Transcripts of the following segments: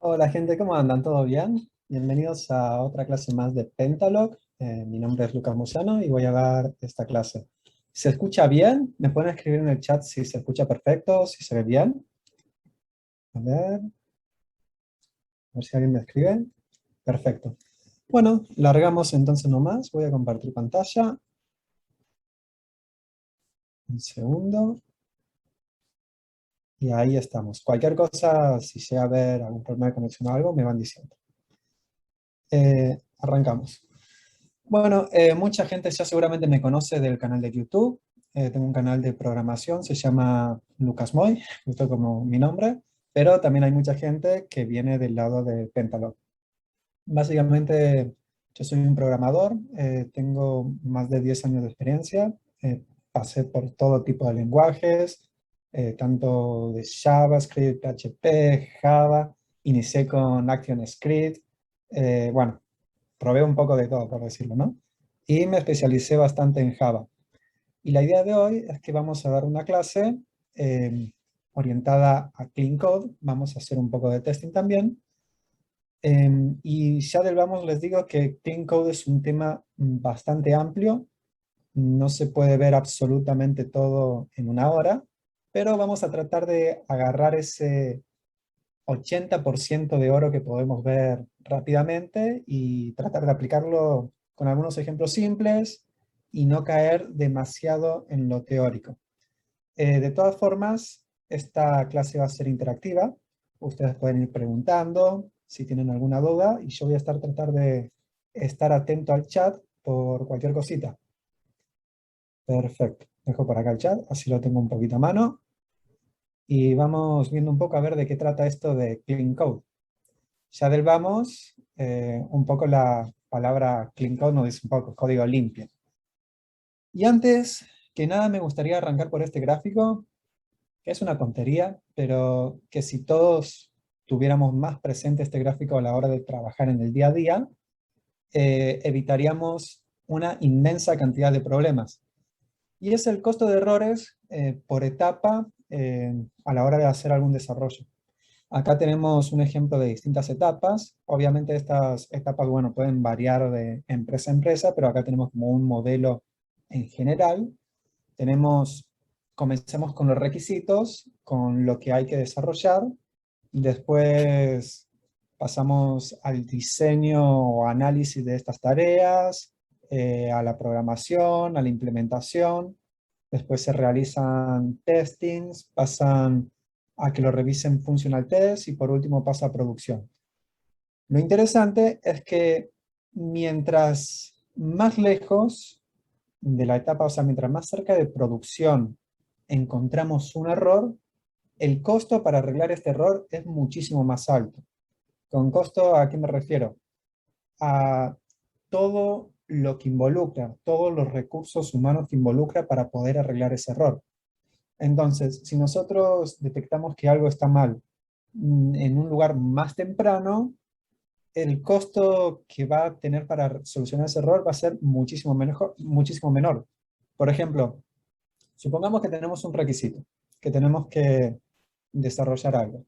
Hola gente, ¿cómo andan? ¿Todo bien? Bienvenidos a otra clase más de Pentalog. Mi nombre es Lucas Musano y voy a dar esta clase. ¿Se escucha bien? ¿Me pueden escribir en el chat si se escucha perfecto, si se ve bien? A ver si alguien me escribe. Perfecto. Bueno, largamos entonces nomás. Voy a compartir pantalla. Un segundo. Y ahí estamos. Cualquier cosa, si llega a haber algún problema de conexión o algo, me van diciendo. Arrancamos. Bueno, mucha gente ya seguramente me conoce del canal de YouTube. Tengo un canal de programación, se llama Lucas Moy, justo como mi nombre, pero también hay mucha gente que viene del lado de Pentalog. Básicamente, yo soy un programador, tengo más de 10 años de experiencia, pasé por todo tipo de lenguajes, tanto de JavaScript, PHP, Java, inicié con ActionScript, bueno, probé un poco de todo, por decirlo, ¿no? Y me especialicé bastante en Java. Y la idea de hoy es que vamos a dar una clase eh, orientada a Clean Code. Vamos a hacer un poco de testing también. Y ya del vamos les digo que Clean Code es un tema bastante amplio. No se puede ver absolutamente todo en una hora, pero vamos a tratar de agarrar ese 80% de oro que podemos ver rápidamente y tratar de aplicarlo con algunos ejemplos simples y no caer demasiado en lo teórico. De todas formas, esta clase va a ser interactiva. Ustedes pueden ir preguntando si tienen alguna duda y yo voy a tratar de estar atento al chat por cualquier cosita. Perfecto. Dejo por acá el chat, así lo tengo un poquito a mano. Y vamos viendo un poco a ver de qué trata esto de Clean Code. Ya del vamos, un poco la palabra clean code nos dice un poco código limpio. Y antes que nada me gustaría arrancar por este gráfico, que es una tontería, pero que si todos tuviéramos más presente este gráfico a la hora de trabajar en el día a día, evitaríamos una inmensa cantidad de problemas. Y es el costo de errores por etapa a la hora de hacer algún desarrollo. Acá tenemos un ejemplo de distintas etapas. Obviamente estas etapas, bueno, pueden variar de empresa a empresa, pero acá tenemos como un modelo en general. Comencemos con los requisitos, con lo que hay que desarrollar. Después pasamos al diseño o análisis de estas tareas, a la programación, a la implementación. Después se realizan testings, pasan a que lo revisen functional test y por último pasa a producción. Lo interesante es que mientras más lejos de la etapa, o sea, mientras más cerca de producción encontramos un error, el costo para arreglar este error es muchísimo más alto. ¿Con costo a qué me refiero? A todo lo que involucra, todos los recursos humanos que involucra para poder arreglar ese error. Entonces, si nosotros detectamos que algo está mal en un lugar más temprano, el costo que va a tener para solucionar ese error va a ser muchísimo menor. Por ejemplo, supongamos que tenemos un requisito, que tenemos que desarrollar algo.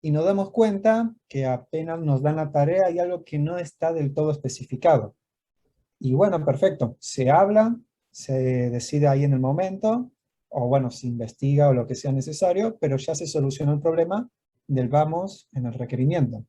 Y nos damos cuenta que apenas nos dan la tarea hay algo que no está del todo especificado. Y bueno, perfecto, se habla, se decide ahí en el momento, o bueno, se investiga o lo que sea necesario, pero ya se soluciona el problema del vamos en el requerimiento.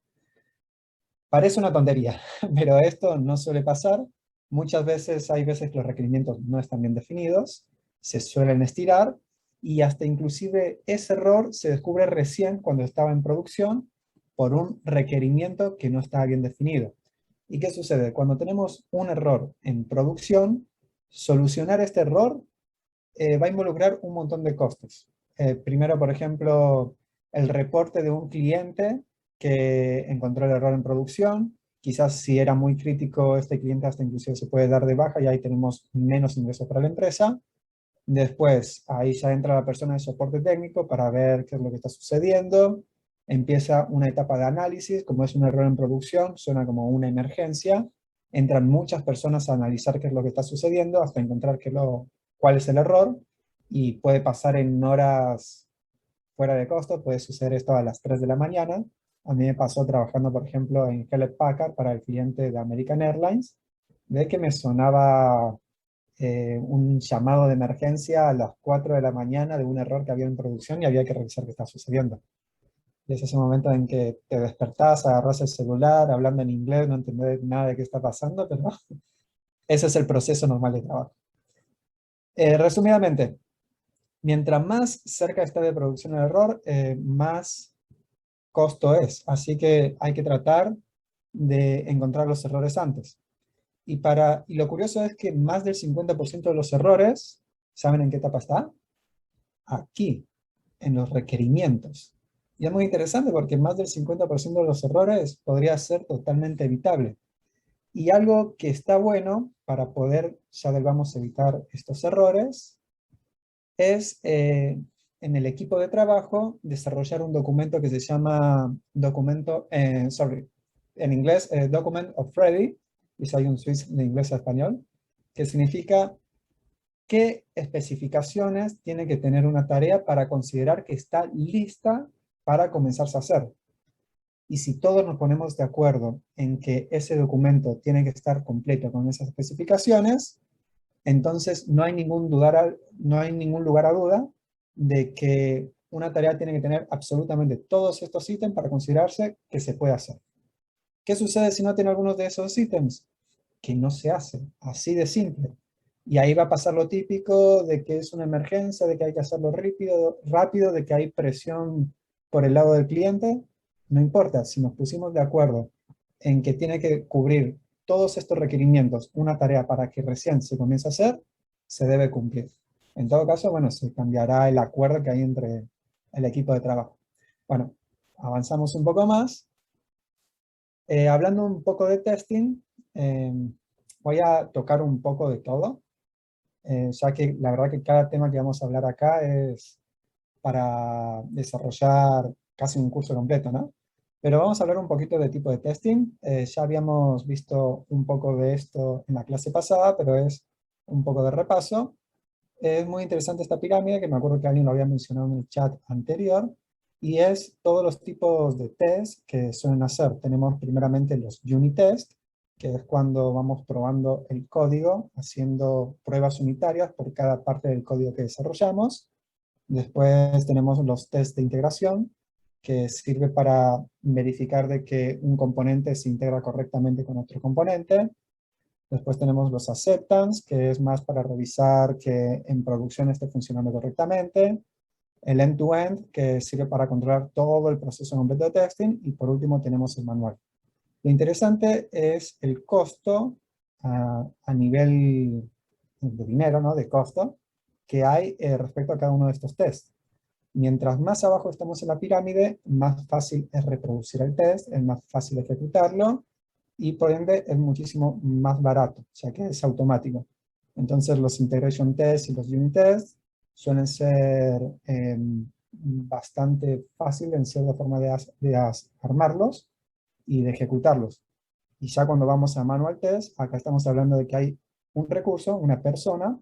Parece una tontería, pero esto no suele pasar. Muchas veces hay veces que los requerimientos no están bien definidos, se suelen estirar, y hasta inclusive ese error se descubre recién cuando estaba en producción por un requerimiento que no estaba bien definido. ¿Y qué sucede? Cuando tenemos un error en producción, solucionar este error va a involucrar un montón de costes. Primero, por ejemplo, el reporte de un cliente que encontró el error en producción. Quizás si era muy crítico este cliente hasta inclusive se puede dar de baja y ahí tenemos menos ingresos para la empresa. Después, ahí ya entra la persona de soporte técnico para ver qué es lo que está sucediendo. Empieza una etapa de análisis, como es un error en producción, suena como una emergencia. Entran muchas personas a analizar qué es lo que está sucediendo hasta encontrar cuál es el error. Y puede pasar en horas fuera de costo, puede suceder esto a las 3 de la mañana, A mí me pasó trabajando, por ejemplo, en Hewlett Packard para el cliente de American Airlines, de que me sonaba un llamado de emergencia a las 4 de la mañana de un error que había en producción y había que revisar qué está sucediendo. Y es ese momento en que te despertás, agarrás el celular, hablando en inglés, no entendés nada de qué está pasando, pero ese es el proceso normal de trabajo. Resumidamente, mientras más cerca esté de producción el error, más costo es. Así que hay que tratar de encontrar los errores antes. Y lo curioso es que más del 50% de los errores, ¿saben en qué etapa está? Aquí, en los requerimientos. Y es muy interesante porque más del 50% de los errores podría ser totalmente evitable. Y algo que está bueno para poder, ya vamos a evitar estos errores, es en el equipo de trabajo desarrollar un documento que se llama en inglés, Document of Ready, y soy un switch de inglés a español, que significa qué especificaciones tiene que tener una tarea para considerar que está lista para comenzarse a hacer. Y si todos nos ponemos de acuerdo en que ese documento tiene que estar completo con esas especificaciones, entonces no hay ningún lugar a duda de que una tarea tiene que tener absolutamente todos estos ítems para considerarse que se puede hacer. ¿Qué sucede si no tiene algunos de esos ítems? Que no se hace, así de simple. Y ahí va a pasar lo típico de que es una emergencia, de que hay que hacerlo rápido, de que hay presión por el lado del cliente. No importa, si nos pusimos de acuerdo en que tiene que cubrir todos estos requerimientos, una tarea para que recién se comience a hacer, se debe cumplir. En todo caso, bueno, se cambiará el acuerdo que hay entre el equipo de trabajo. Bueno, avanzamos un poco más. Hablando un poco de testing, voy a tocar un poco de todo, ya que la verdad que cada tema que vamos a hablar acá es para desarrollar casi un curso completo, ¿no? Pero vamos a hablar un poquito de tipo de testing. Ya habíamos visto un poco de esto en la clase pasada, pero es un poco de repaso. Es muy interesante esta pirámide, que me acuerdo que alguien lo había mencionado en el chat anterior, y es todos los tipos de test que suelen hacer. Tenemos primeramente los unit test, que es cuando vamos probando el código, haciendo pruebas unitarias por cada parte del código que desarrollamos. Después tenemos los test de integración, que sirve para verificar de que un componente se integra correctamente con otro componente. Después tenemos los acceptance, que es más para revisar que en producción esté funcionando correctamente. El end-to-end, que sirve para controlar todo el proceso completo de testing. Y por último tenemos el manual. Lo interesante es el costo a nivel de dinero, ¿no? De costo, que hay respecto a cada uno de estos tests. Mientras más abajo estamos en la pirámide, más fácil es reproducir el test, es más fácil ejecutarlo, y por ende es muchísimo más barato, ya que es automático. Entonces los integration tests y los unit tests suelen ser bastante fácil en cierta forma de armarlos y de ejecutarlos. Y ya cuando vamos a manual test, acá estamos hablando de que hay un recurso, una persona,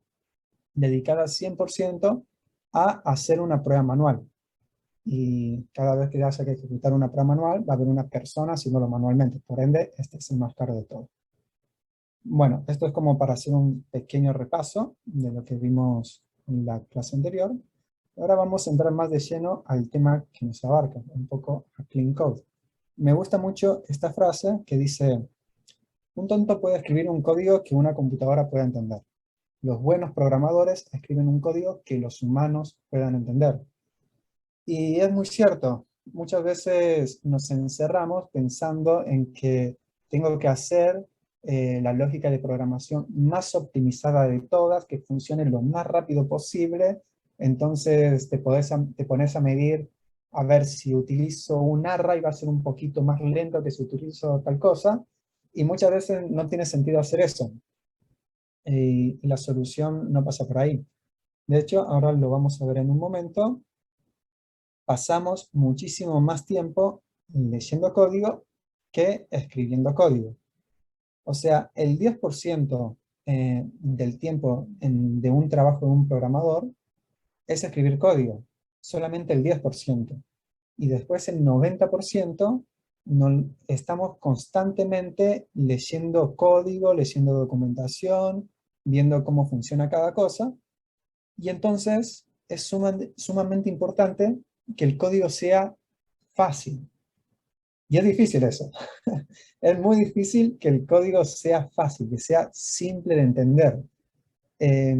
dedicada 100% a hacer una prueba manual. Y cada vez que haya que ejecutar una prueba manual, va a haber una persona haciéndolo manualmente. Por ende, este es el más caro de todo. Bueno, esto es como para hacer un pequeño repaso de lo que vimos en la clase anterior. Ahora vamos a entrar más de lleno al tema que nos abarca, un poco a Clean Code. Me gusta mucho esta frase que dice: un tonto puede escribir un código que una computadora pueda entender. Los buenos programadores escriben un código que los humanos puedan entender. Y es muy cierto, muchas veces nos encerramos pensando en que tengo que hacer la lógica de programación más optimizada de todas, que funcione lo más rápido posible. Entonces te pones a medir a ver si utilizo un array va a ser un poquito más lento que si utilizo tal cosa, y muchas veces no tiene sentido hacer eso. Y la solución no pasa por ahí. De hecho, ahora lo vamos a ver en un momento. Pasamos muchísimo más tiempo leyendo código que escribiendo código. O sea, el 10% del tiempo de un trabajo de un programador es escribir código. Solamente el 10%. Y después el 90% estamos constantemente leyendo código, leyendo documentación, viendo cómo funciona cada cosa, y entonces es sumamente importante que el código sea fácil. Y es difícil eso. Es muy difícil que el código sea fácil, que sea simple de entender. Eh,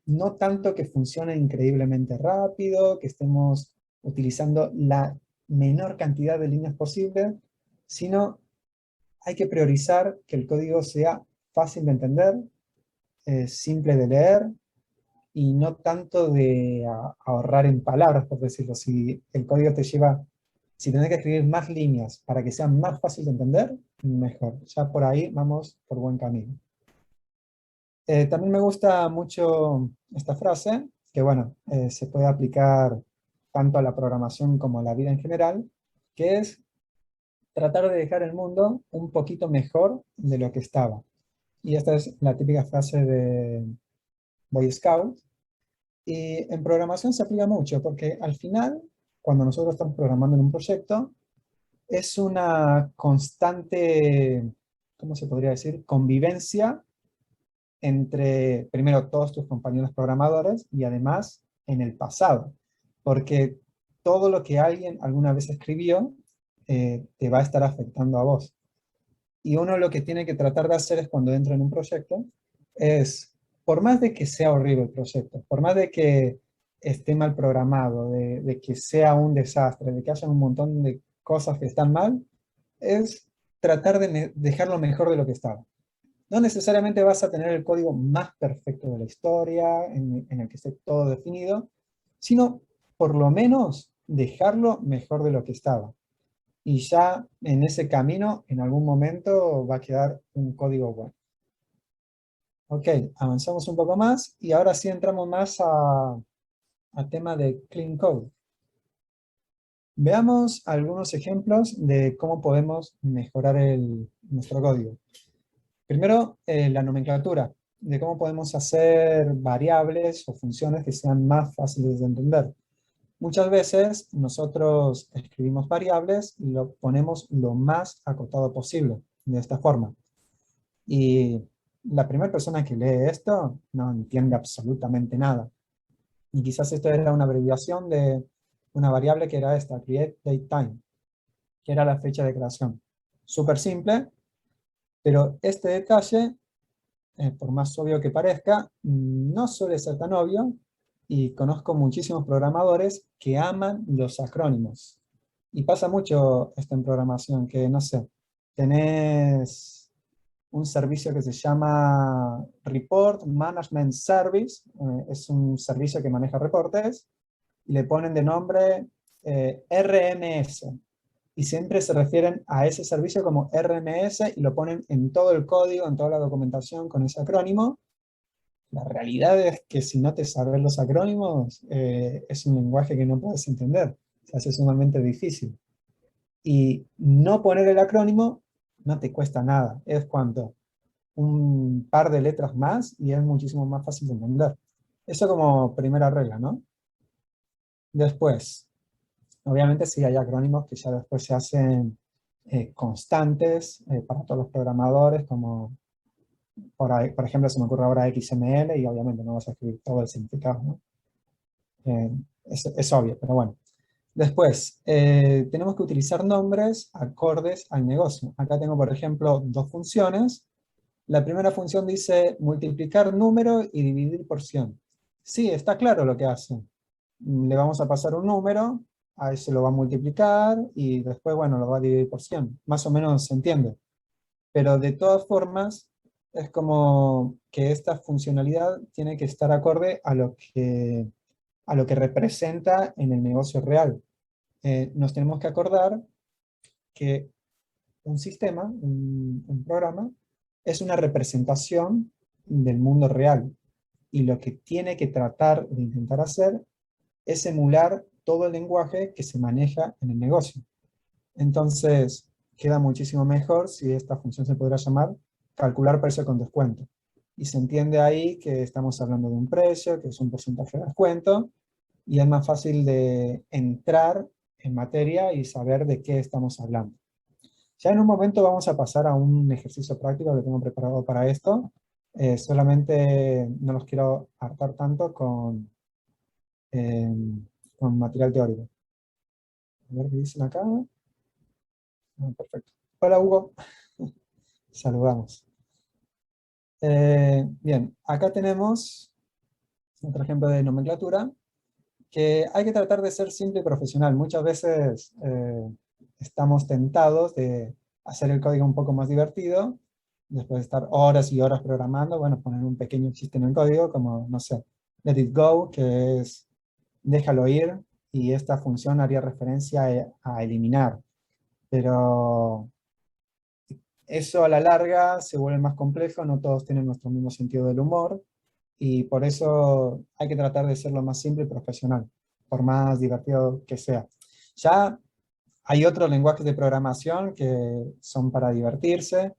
no tanto que funcione increíblemente rápido, que estemos utilizando la menor cantidad de líneas posible, sino hay que priorizar que el código sea fácil de entender, simple de leer, y no tanto de ahorrar en palabras, por decirlo. Si el código te lleva, si tenés que escribir más líneas para que sea más fácil de entender, mejor. Ya por ahí vamos por buen camino. También me gusta mucho esta frase, que bueno, se puede aplicar tanto a la programación como a la vida en general, que es tratar de dejar el mundo un poquito mejor de lo que estaba. Y esta es la típica frase de Boy Scout. Y en programación se aplica mucho, porque al final, cuando nosotros estamos programando en un proyecto, es una constante, ¿cómo se podría decir? Convivencia entre, primero, todos tus compañeros programadores y además en el pasado. Porque todo lo que alguien alguna vez escribió te va a estar afectando a vos. Y uno lo que tiene que tratar de hacer es cuando entra en un proyecto, es, por más de que sea horrible el proyecto, por más de que esté mal programado, de que sea un desastre, de que haya un montón de cosas que están mal, es tratar de dejarlo mejor de lo que estaba. No necesariamente vas a tener el código más perfecto de la historia, en el que esté todo definido, sino por lo menos dejarlo mejor de lo que estaba. Y ya en ese camino, en algún momento, va a quedar un código bueno. Ok, avanzamos un poco más y ahora sí entramos más a tema de Clean Code. Veamos algunos ejemplos de cómo podemos mejorar nuestro código. Primero, la nomenclatura, de cómo podemos hacer variables o funciones que sean más fáciles de entender. Muchas veces nosotros escribimos variables y lo ponemos lo más acotado posible, de esta forma. Y la primera persona que lee esto no entiende absolutamente nada. Y quizás esto era una abreviación de una variable que era esta, createDateTime, que era la fecha de creación. Súper simple, pero este detalle, por más obvio que parezca, no suele ser tan obvio, y conozco muchísimos programadores que aman los acrónimos. Y pasa mucho esto en programación, que no sé, tenés un servicio que se llama Report Management Service, es un servicio que maneja reportes, y le ponen de nombre RMS. Y siempre se refieren a ese servicio como RMS y lo ponen en todo el código, en toda la documentación con ese acrónimo. La realidad es que si no te sabes los acrónimos, es un lenguaje que no puedes entender. Se hace sumamente difícil. Y no poner el acrónimo no te cuesta nada. Es cuanto un par de letras más y es muchísimo más fácil de entender. Eso como primera regla, ¿no? Después, obviamente sí hay acrónimos que ya después se hacen constantes para todos los programadores, como por ejemplo se me ocurre ahora XML, y obviamente no vas a escribir todo el significado, ¿no? Es obvio, pero bueno. Después, tenemos que utilizar nombres acordes al negocio. Acá tengo, por ejemplo, dos funciones. La primera función dice multiplicar número y dividir porción. Sí, está claro lo que hace. Le vamos a pasar un número, a ese lo va a multiplicar y después, bueno, lo va a dividir por 100. Más o menos se entiende. Pero de todas formas, es como que esta funcionalidad tiene que estar acorde a lo que representa en el negocio real. Nos tenemos que acordar que un sistema, un programa, es una representación del mundo real. Y lo que tiene que tratar de intentar hacer es emular todo el lenguaje que se maneja en el negocio. Entonces, queda muchísimo mejor si esta función se podrá llamar calcular precio con descuento. Y se entiende ahí que estamos hablando de un precio, que es un porcentaje de descuento, y es más fácil de entrar en materia y saber de qué estamos hablando. Ya en un momento vamos a pasar a un ejercicio práctico que tengo preparado para esto. Solamente no los quiero hartar tanto eh, con material teórico. A ver qué dicen acá. Perfecto. Hola Hugo, saludamos. Bien, acá tenemos otro ejemplo de nomenclatura, que hay que tratar de ser simple y profesional. Muchas veces estamos tentados de hacer el código un poco más divertido, después de estar horas y horas programando, bueno, poner un pequeño chiste en el código, como, no sé, let it go, que es déjalo ir, y esta función haría referencia a eliminar. Pero eso a la larga se vuelve más complejo, no todos tienen nuestro mismo sentido del humor, y por eso hay que tratar de ser lo más simple y profesional, por más divertido que sea. Ya hay otros lenguajes de programación que son para divertirse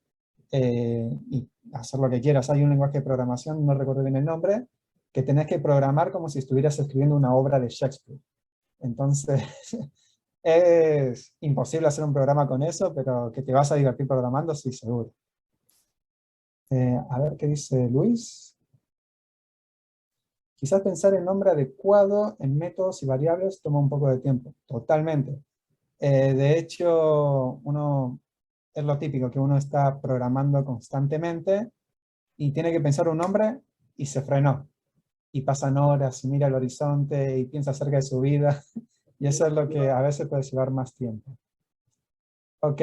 y hacer lo que quieras. Hay un lenguaje de programación, no recuerdo bien el nombre, que tenés que programar como si estuvieras escribiendo una obra de Shakespeare. Entonces, es imposible hacer un programa con eso, pero que te vas a divertir programando, sí, seguro. A ver qué dice Luis. Quizás pensar el nombre adecuado en métodos y variables toma un poco de tiempo. Totalmente. De hecho, es lo típico, que uno está programando constantemente y tiene que pensar un nombre y se frenó. Y pasan horas y mira el horizonte y piensa acerca de su vida. Y eso es lo que a veces puede llevar más tiempo. Ok,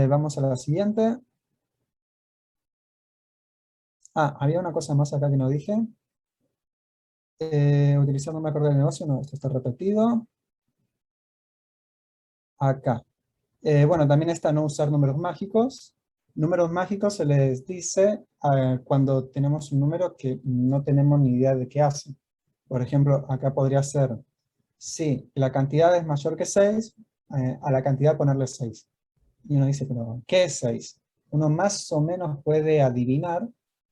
vamos a la siguiente. Ah, había una cosa más acá que no dije. Utilizando un macro del negocio, no, esto está repetido. Acá. Bueno, también está no usar números mágicos. Números mágicos se les dice cuando tenemos un número que no tenemos ni idea de qué hace. Por ejemplo, acá podría ser, si la cantidad es mayor que 6, a la cantidad ponerle 6. Y uno dice, pero ¿qué es 6? Uno más o menos puede adivinar,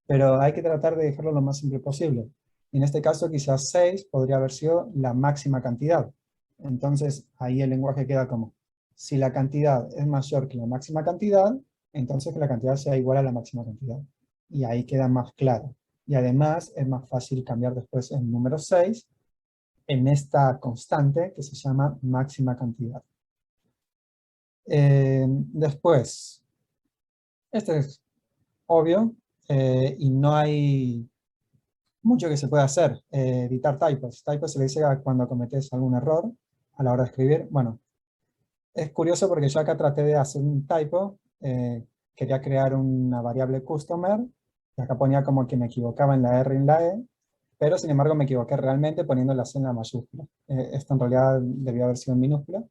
pero hay que tratar de dejarlo lo más simple posible. Y en este caso, quizás 6 podría haber sido la máxima cantidad. Entonces, ahí el lenguaje queda como, si la cantidad es mayor que la máxima cantidad, entonces que la cantidad sea igual a la máxima cantidad. Y ahí queda más claro. Y además es más fácil cambiar después el número 6 en esta constante que se llama máxima cantidad. Después, este es obvio y no hay mucho que se pueda hacer. Editar typos. Typos se le dice cuando cometes algún error a la hora de escribir. Bueno, es curioso porque yo acá traté de hacer un typo. Quería crear una variable customer. Y acá ponía como que me equivocaba en la R y en la E. Pero sin embargo me equivoqué realmente poniendo la C en la mayúscula. Esto en realidad debió haber sido en minúscula.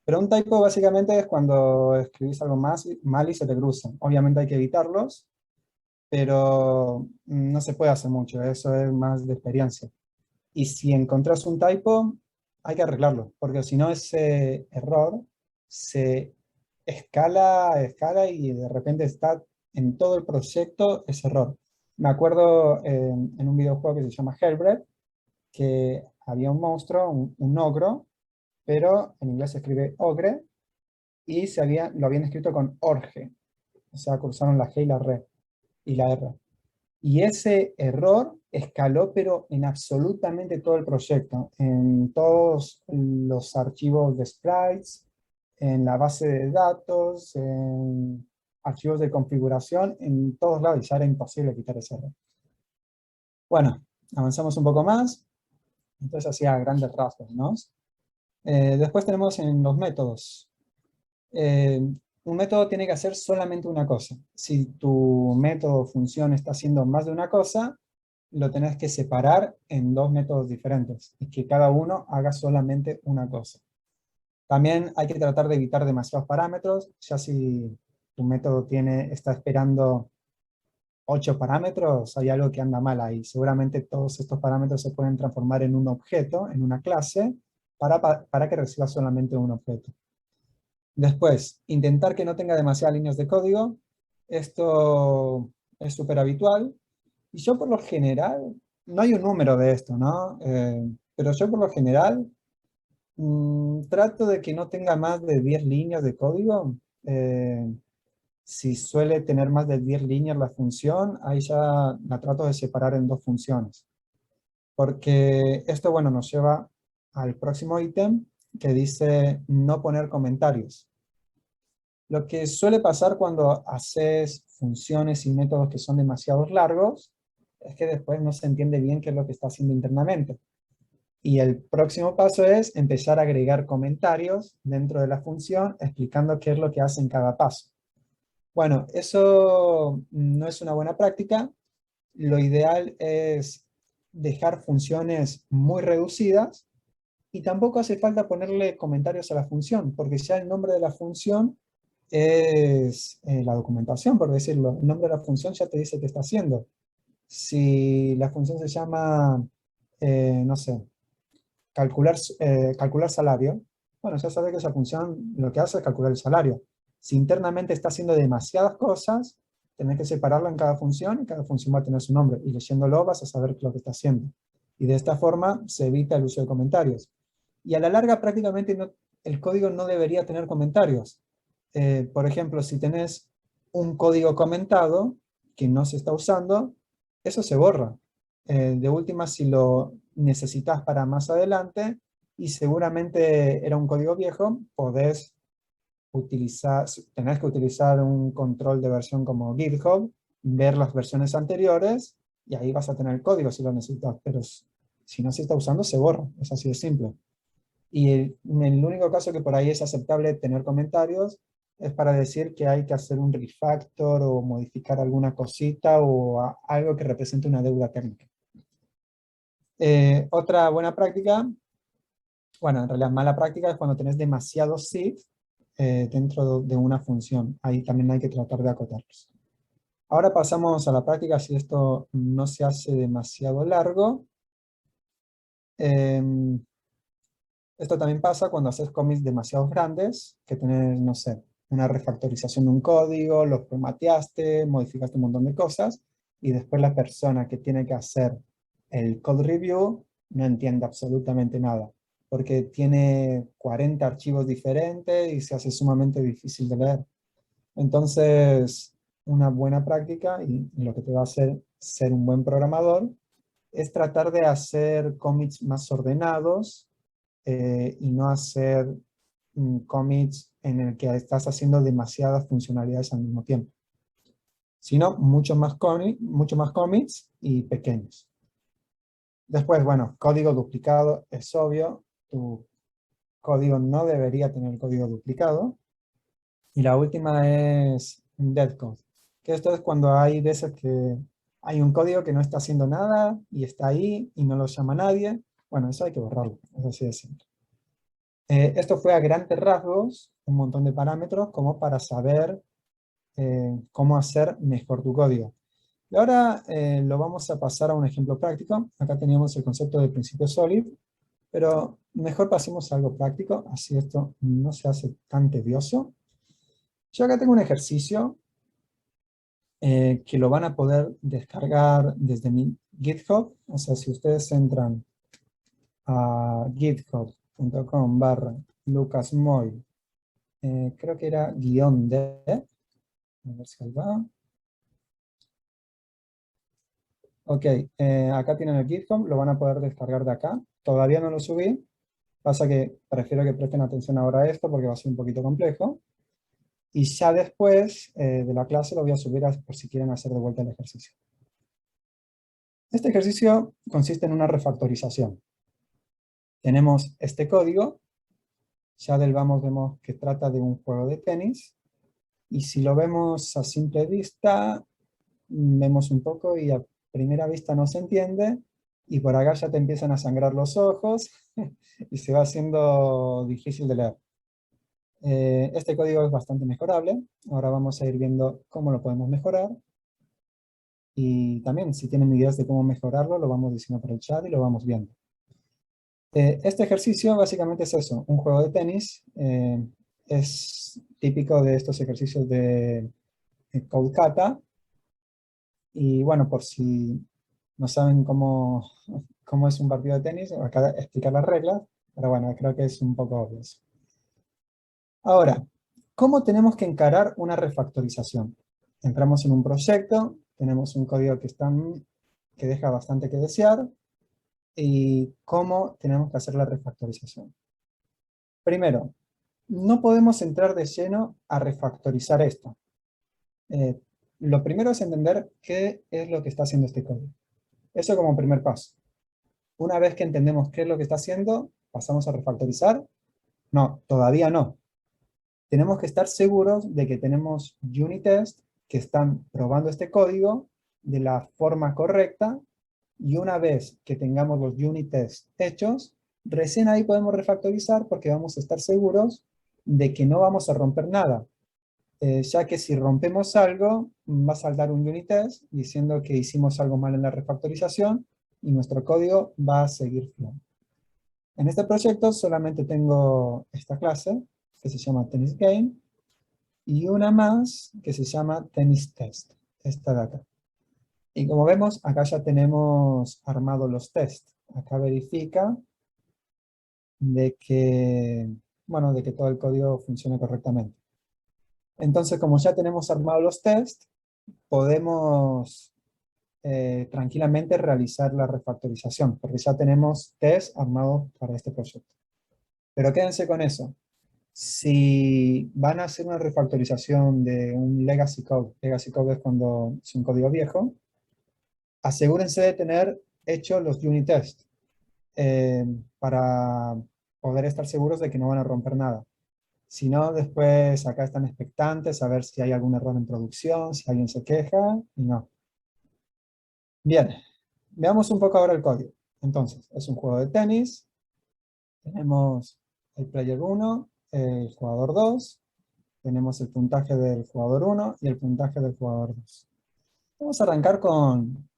Pero un typo básicamente es cuando escribís algo mal y se te cruzan. Obviamente hay que evitarlos, pero no se puede hacer mucho, eso es más de experiencia. Y si encontrás un typo, hay que arreglarlo, porque si no ese error se escala y de repente está en todo el proyecto ese error. Me acuerdo en un videojuego que se llama Hellblade, que había un monstruo, un ogro, pero en inglés se escribe ogre, y lo habían escrito con orge, o sea, cruzaron la G y la R, y la R. Y ese error escaló, pero en absolutamente todo el proyecto, en todos los archivos de sprites, en la base de datos, en archivos de configuración, en todos lados, y ya era imposible quitar ese error. Bueno, avanzamos un poco más, entonces hacía grandes rasgos, ¿no? Después tenemos en los métodos. Un método tiene que hacer solamente una cosa. Si tu método o función está haciendo más de una cosa, lo tenés que separar en dos métodos diferentes y que cada uno haga solamente una cosa. También hay que tratar de evitar demasiados parámetros, ya si tu método está esperando 8 parámetros, hay algo que anda mal ahí. Seguramente todos estos parámetros se pueden transformar en un objeto, en una clase, para que reciba solamente un objeto. Después, intentar que no tenga demasiadas líneas de código. Esto es súper habitual. Y yo por lo general, no hay un número de esto, ¿no? Pero yo por lo general Trato de que no tenga más de 10 líneas de código. Si suele tener más de 10 líneas la función, ahí ya la trato de separar en dos funciones. Porque esto, bueno, nos lleva al próximo ítem que dice no poner comentarios. Lo que suele pasar cuando haces funciones y métodos que son demasiado largos es que después no se entiende bien qué es lo que está haciendo internamente. Y el próximo paso es empezar a agregar comentarios dentro de la función explicando qué es lo que hace en cada paso. Bueno, eso no es una buena práctica. Lo ideal es dejar funciones muy reducidas y tampoco hace falta ponerle comentarios a la función, porque ya el nombre de la función es la documentación, por decirlo. El nombre de la función ya te dice qué está haciendo. Si la función se llama, no sé, calcular salario, bueno, ya sabes que esa función lo que hace es calcular el salario. Si internamente está haciendo demasiadas cosas, tenés que separarlo en cada función y cada función va a tener su nombre. Y leyéndolo vas a saber lo que está haciendo. Y de esta forma se evita el uso de comentarios. Y a la larga prácticamente el código no debería tener comentarios. Por ejemplo, si tenés un código comentado que no se está usando, eso se borra. De última, si lo necesitas para más adelante y seguramente era un código viejo, tenés que utilizar un control de versión como GitHub, ver las versiones anteriores y ahí vas a tener el código si lo necesitas, pero si no se está usando se borra, es así de simple. Y en el único caso que por ahí es aceptable tener comentarios es para decir que hay que hacer un refactor o modificar alguna cosita o algo que represente una deuda técnica. Otra buena práctica, bueno, en realidad mala práctica es cuando tenés demasiados if dentro de una función. Ahí también hay que tratar de acotarlos. Ahora pasamos a la práctica si esto no se hace demasiado largo. Esto también pasa cuando haces commits demasiado grandes, que tenés, no sé, una refactorización de un código, lo formateaste, modificaste un montón de cosas, y después la persona que tiene que hacer el code review no entiende absolutamente nada, porque tiene 40 archivos diferentes y se hace sumamente difícil de leer. Entonces, una buena práctica, y lo que te va a hacer ser un buen programador, es tratar de hacer commits más ordenados, y no hacer commits en el que estás haciendo demasiadas funcionalidades al mismo tiempo, sino mucho más commits y pequeños. Después, bueno, código duplicado, es obvio, tu código no debería tener código duplicado. Y la última es dead code, que esto es cuando hay veces que hay un código que no está haciendo nada y está ahí y no lo llama nadie. Bueno, eso hay que borrarlo, es así de simple. Esto fue a grandes rasgos, un montón de parámetros como para saber cómo hacer mejor tu código. Y ahora lo vamos a pasar a un ejemplo práctico. Acá teníamos el concepto de principio SOLID, pero mejor pasemos a algo práctico, así esto no se hace tan tedioso. Yo acá tengo un ejercicio que lo van a poder descargar desde mi GitHub. O sea, si ustedes entran a github.com/lucasmoy, creo que era -d, a ver si ahí va. Ok, acá tienen el GitHub, lo van a poder descargar de acá. Todavía no lo subí, pasa que prefiero que presten atención ahora a esto porque va a ser un poquito complejo. Y ya después de la clase lo voy a subir por si quieren hacer de vuelta el ejercicio. Este ejercicio consiste en una refactorización. Tenemos este código, ya del vamos vemos que trata de un juego de tenis, y si lo vemos a simple vista, vemos un poco y a primera vista no se entiende, y por acá ya te empiezan a sangrar los ojos, y se va haciendo difícil de leer. Este código es bastante mejorable, ahora vamos a ir viendo cómo lo podemos mejorar, y también si tienen ideas de cómo mejorarlo, lo vamos diciendo por el chat y lo vamos viendo. Este ejercicio básicamente es eso, un juego de tenis. Es típico de estos ejercicios de Code y bueno, por si no saben cómo es un partido de tenis, acá explicar las reglas. Pero bueno, creo que es un poco obvio eso. Ahora, ¿cómo tenemos que encarar una refactorización? Entramos en un proyecto, tenemos un código que deja bastante que desear, y cómo tenemos que hacer la refactorización. Primero, no podemos entrar de lleno a refactorizar esto. Lo primero es entender qué es lo que está haciendo este código. Eso como primer paso. Una vez que entendemos qué es lo que está haciendo, ¿pasamos a refactorizar? No, todavía no. Tenemos que estar seguros de que tenemos unit tests que están probando este código de la forma correcta, y una vez que tengamos los unit tests hechos, recién ahí podemos refactorizar porque vamos a estar seguros de que no vamos a romper nada. Ya que si rompemos algo, va a saltar un unit test diciendo que hicimos algo mal en la refactorización y nuestro código va a seguir fluendo. En este proyecto solamente tengo esta clase que se llama TennisGame y una más que se llama TennisTest, esta de acá. Y como vemos, acá ya tenemos armados los tests. Acá verifica de que, bueno, de que todo el código funcione correctamente. Entonces, como ya tenemos armados los tests, podemos tranquilamente realizar la refactorización, porque ya tenemos tests armados para este proyecto. Pero quédense con eso. Si van a hacer una refactorización de un legacy code es cuando es un código viejo, asegúrense de tener hechos los unit tests para poder estar seguros de que no van a romper nada. Si no, después acá están expectantes a ver si hay algún error en producción, si alguien se queja, y no. Bien, veamos un poco ahora el código. Entonces, es un juego de tenis. Tenemos el player 1, el jugador 2, tenemos el puntaje del jugador 1 y el puntaje del jugador 2. Vamos a arrancar con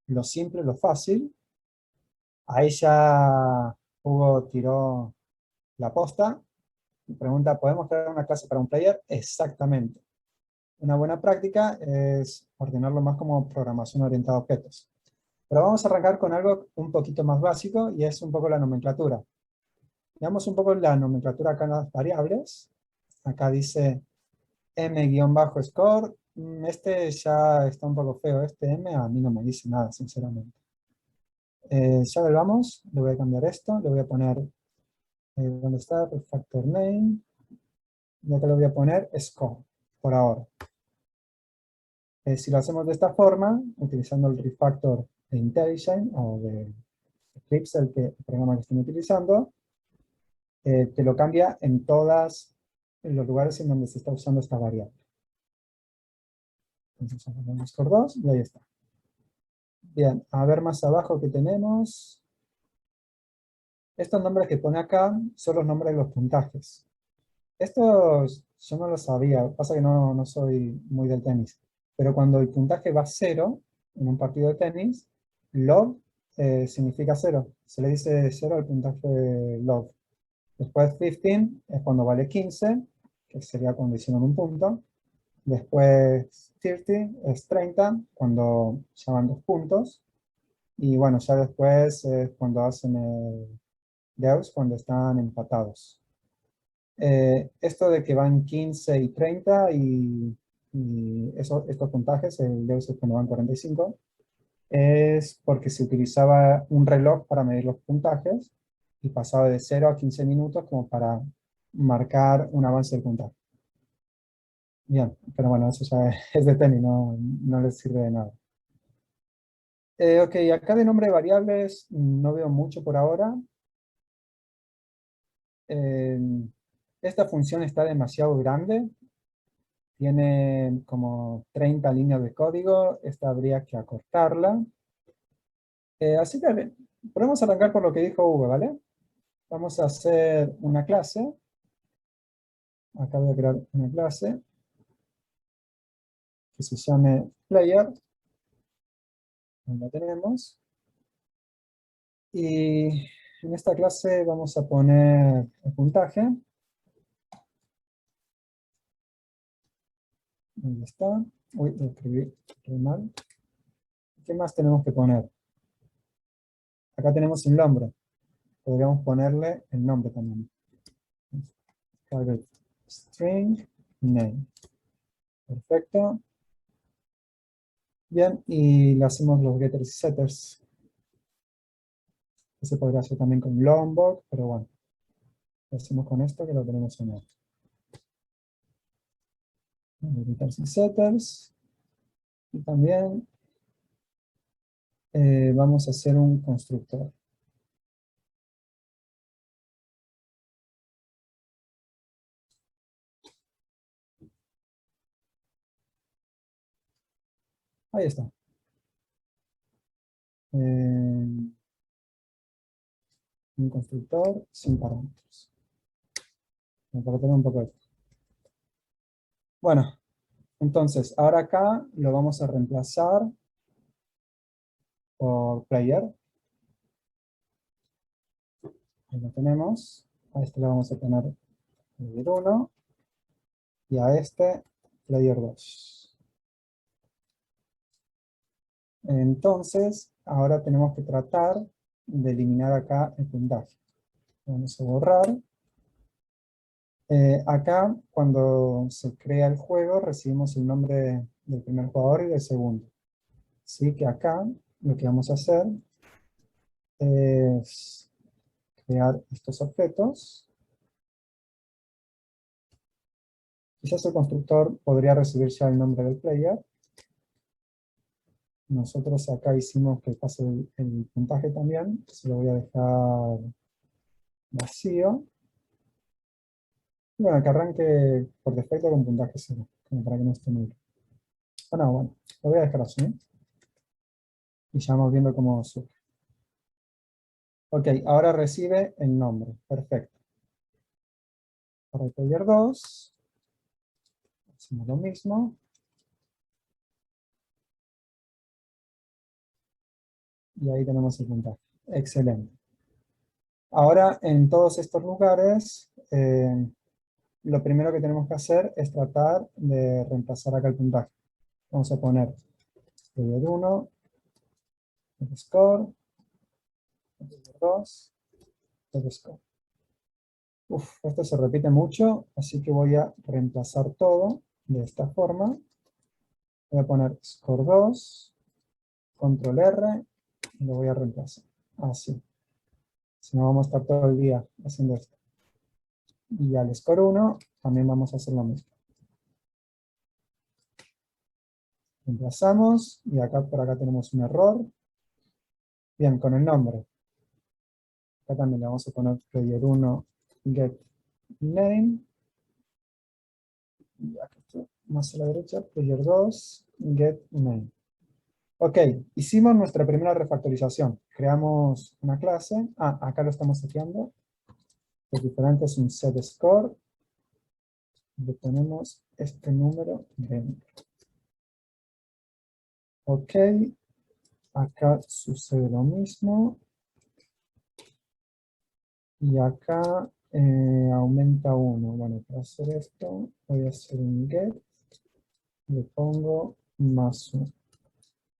lo simple, lo fácil. Ahí ya Hugo tiró la posta. Pregunta, ¿podemos crear una clase para un player? Exactamente. Una buena práctica es ordenarlo más como programación orientada a objetos. Pero vamos a arrancar con algo un poquito más básico y es un poco la nomenclatura. Veamos un poco la nomenclatura acá en las variables. Acá dice m-score. Este ya está un poco feo. Este m a mí no me dice nada, sinceramente. Ya volvamos. Le voy a cambiar esto. Le voy a poner, ¿dónde está? Refactor name. Y acá le voy a poner score, por ahora. Si lo hacemos de esta forma, utilizando el refactor de IntelliJ o de Eclipse, el programa que estén utilizando, te lo cambia en todos los lugares en donde se está usando esta variable. Entonces, ponemos score 2 y ahí está. Bien, a ver más abajo que tenemos. Estos nombres que pone acá son los nombres de los puntajes. Estos yo no lo sabía, pasa que no soy muy del tenis. Pero cuando el puntaje va a 0 en un partido de tenis, love significa 0. Se le dice 0 al puntaje love. Después 15 es cuando vale 15, que sería cuando hicieron un punto. Después 30 es 30, cuando ya van 2 puntos. Y bueno, ya después es cuando hacen el Deus, cuando están empatados. Esto de que van 15 y 30 y estos puntajes, el Deus es cuando van 45, es porque se utilizaba un reloj para medir los puntajes y pasaba de 0 a 15 minutos como para marcar un avance del puntaje. Bien, pero bueno, eso ya es de tenis, no les sirve de nada. Ok, acá de nombre de variables no veo mucho por ahora. Eh, Esta función está demasiado grande. Tiene como 30 líneas de código. Esta habría que acortarla. Así que podemos arrancar por lo que dijo Hugo, ¿vale? Vamos a hacer una clase. Acá voy a crear una clase que se llame player. Ahí la tenemos. Y en esta clase vamos a poner el puntaje. Ahí está. Uy, lo escribí mal. ¿Qué más tenemos que poner? Acá tenemos el nombre. podríamos ponerle el nombre también. Target string name. Perfecto. Bien, y le hacemos los getters y setters. Ese podría hacer también con Lombok, pero bueno. Lo hacemos con esto que lo tenemos en esto. Getters y setters. Y también vamos a hacer un constructor. Ahí está. Un constructor sin parámetros. Para tener un poco de esto. Bueno, entonces, ahora acá lo vamos a reemplazar por player. Ahí lo tenemos. A este le vamos a poner player 1 y a este player 2. Entonces, ahora tenemos que tratar de eliminar acá el puntaje. Vamos a borrar. Acá, cuando se crea el juego, recibimos el nombre del primer jugador y del segundo. Así que acá, lo que vamos a hacer es crear estos objetos. Quizás el constructor podría recibir ya el nombre del player. Nosotros acá hicimos que pase el puntaje también. Se lo voy a dejar vacío. Y bueno, que arranque por defecto con puntaje 0, como para que no esté nulo. Bueno, lo voy a dejar así. Y ya vamos viendo cómo surge. Ok, ahora recibe el nombre. Perfecto. Para el player 2, hacemos lo mismo. Y ahí tenemos el puntaje. Excelente. Ahora, en todos estos lugares, lo primero que tenemos que hacer es tratar de reemplazar acá el puntaje. Vamos a poner player 1, el score, player 2, el score. Esto se repite mucho, así que voy a reemplazar todo de esta forma. Voy a poner score 2, control R, y lo voy a reemplazar. Así. Si no, vamos a estar todo el día haciendo esto. Y al score 1 también vamos a hacer lo mismo. Reemplazamos, y acá por acá tenemos un error. Bien, con el nombre. Acá también le vamos a poner player 1 get name. Y acá está, más a la derecha, player 2 get name. Ok, hicimos nuestra primera refactorización. Creamos una clase. Acá lo estamos seteando. Lo diferente es un set score. Le ponemos este número dentro. Ok, acá sucede lo mismo. Y acá aumenta 1. Bueno, para hacer esto voy a hacer un get. Le pongo más 1.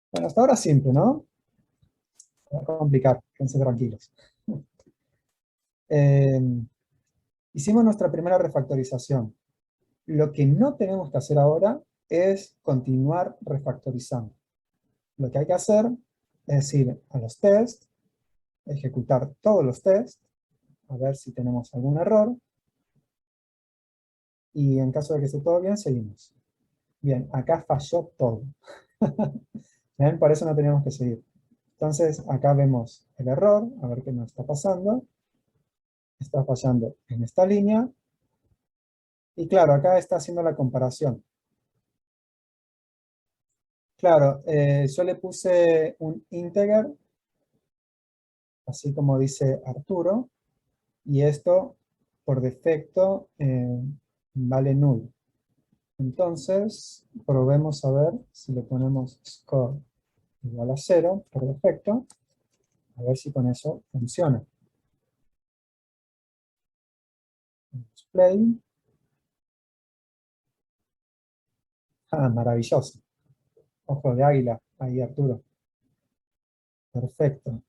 Bueno, hasta ahora simple, ¿no? Va a complicar, quédense tranquilos. Hicimos nuestra primera refactorización. Lo que no tenemos que hacer ahora es continuar refactorizando. Lo que hay que hacer es ir a los tests, ejecutar todos los tests, a ver si tenemos algún error, y en caso de que esté todo bien, seguimos. Bien, acá falló todo. ¿Ven? Por eso no teníamos que seguir. Entonces, acá vemos el error, a ver qué nos está pasando. Está fallando en esta línea. Y claro, acá está haciendo la comparación. Claro, yo le puse un integer, así como dice Arturo, y esto por defecto vale null. Entonces, probemos a ver si le ponemos score igual a 0 por defecto, a ver si con eso funciona. Play. Maravilloso. Ojo de águila, ahí Arturo. Perfecto.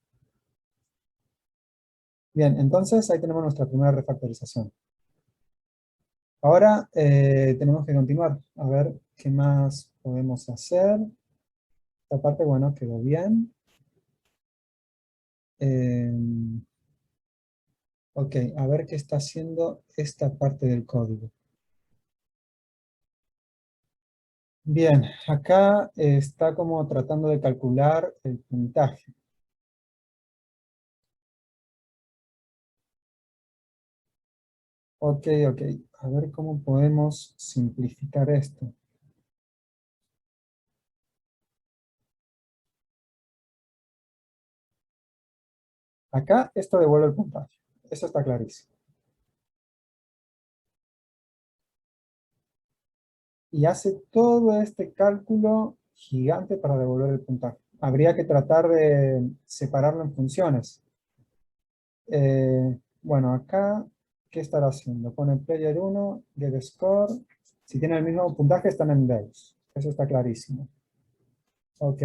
Bien, entonces ahí tenemos nuestra primera refactorización. Ahora tenemos que continuar, a ver qué más podemos hacer. Esta parte, bueno, quedó bien. Eh, ok, a ver qué está haciendo esta parte del código. Bien, acá está como tratando de calcular el puntaje. Ok, ok, a ver cómo podemos simplificar esto. Acá esto devuelve el puntaje, eso está clarísimo. Y hace todo este cálculo gigante para devolver el puntaje. Habría que tratar de separarlo en funciones. Bueno, acá, ¿qué estará haciendo? Pone player 1, get score. Si tienen el mismo puntaje, están en Deus. Eso está clarísimo. Ok.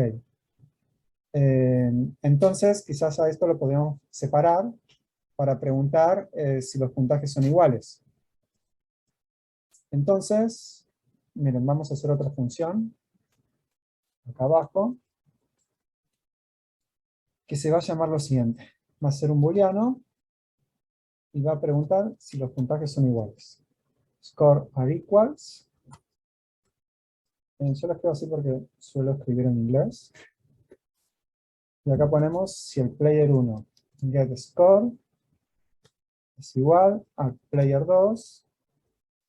Entonces, quizás a esto lo podemos separar para preguntar si los puntajes son iguales. Entonces, miren, vamos a hacer otra función, acá abajo, que se va a llamar lo siguiente. Va a ser un booleano y va a preguntar si los puntajes son iguales. Score are equals. Yo lo escribo así porque suelo escribir en inglés. Y acá ponemos si el player 1 get score es igual a player 2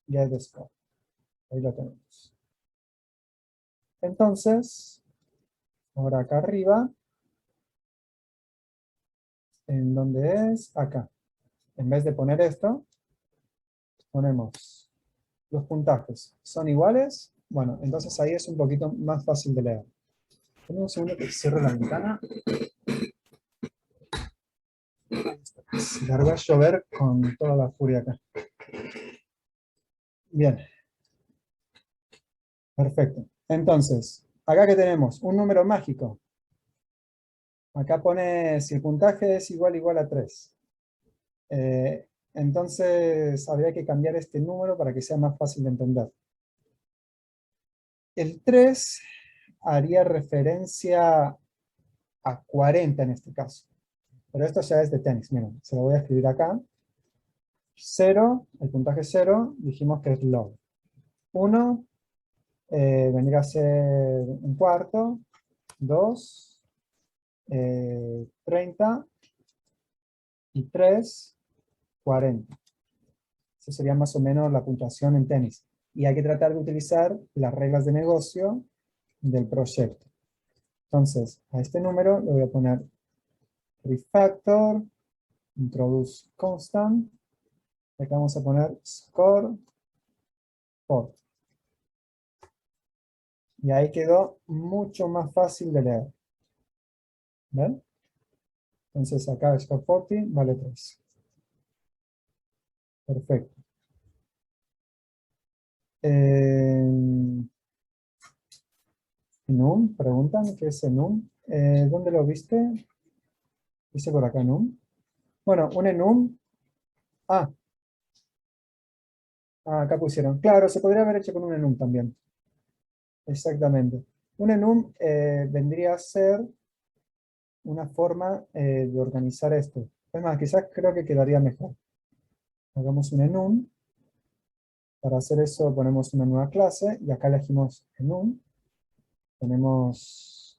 get score. Ahí lo tenemos. Entonces, ahora acá arriba, ¿en dónde es? Acá. En vez de poner esto, ponemos los puntajes. ¿Son iguales? Bueno, entonces ahí es un poquito más fácil de leer. Dame un segundo que cierro la ventana. Se largó a llover con toda la furia acá. Bien, perfecto. Entonces, acá que tenemos un número mágico. Acá pone si el puntaje es igual a 3. Entonces, habría que cambiar este número para que sea más fácil de entender. El 3 haría referencia a 40 en este caso. Pero esto ya es de tenis, miren, se lo voy a escribir acá. 0, el puntaje 0, dijimos que es low. 1 vendría a ser un cuarto. 2, 30. Y 3, 40. Esa sería más o menos la puntuación en tenis. Y hay que tratar de utilizar las reglas de negocio del proyecto. Entonces, a este número le voy a poner refactor, introduce constant, y acá vamos a poner score por. Y ahí quedó mucho más fácil de leer. ¿Ven? Entonces acá score 40 vale 3. Perfecto. Enum, preguntan qué es enum. ¿Dónde lo viste? Dice por acá enum. Bueno, un enum. Ah, acá pusieron. Claro, se podría haber hecho con un enum también. Exactamente. Un enum vendría a ser una forma de organizar esto. Es más, quizás creo que quedaría mejor. Hagamos un enum. Para hacer eso ponemos una nueva clase y acá elegimos enum. Ponemos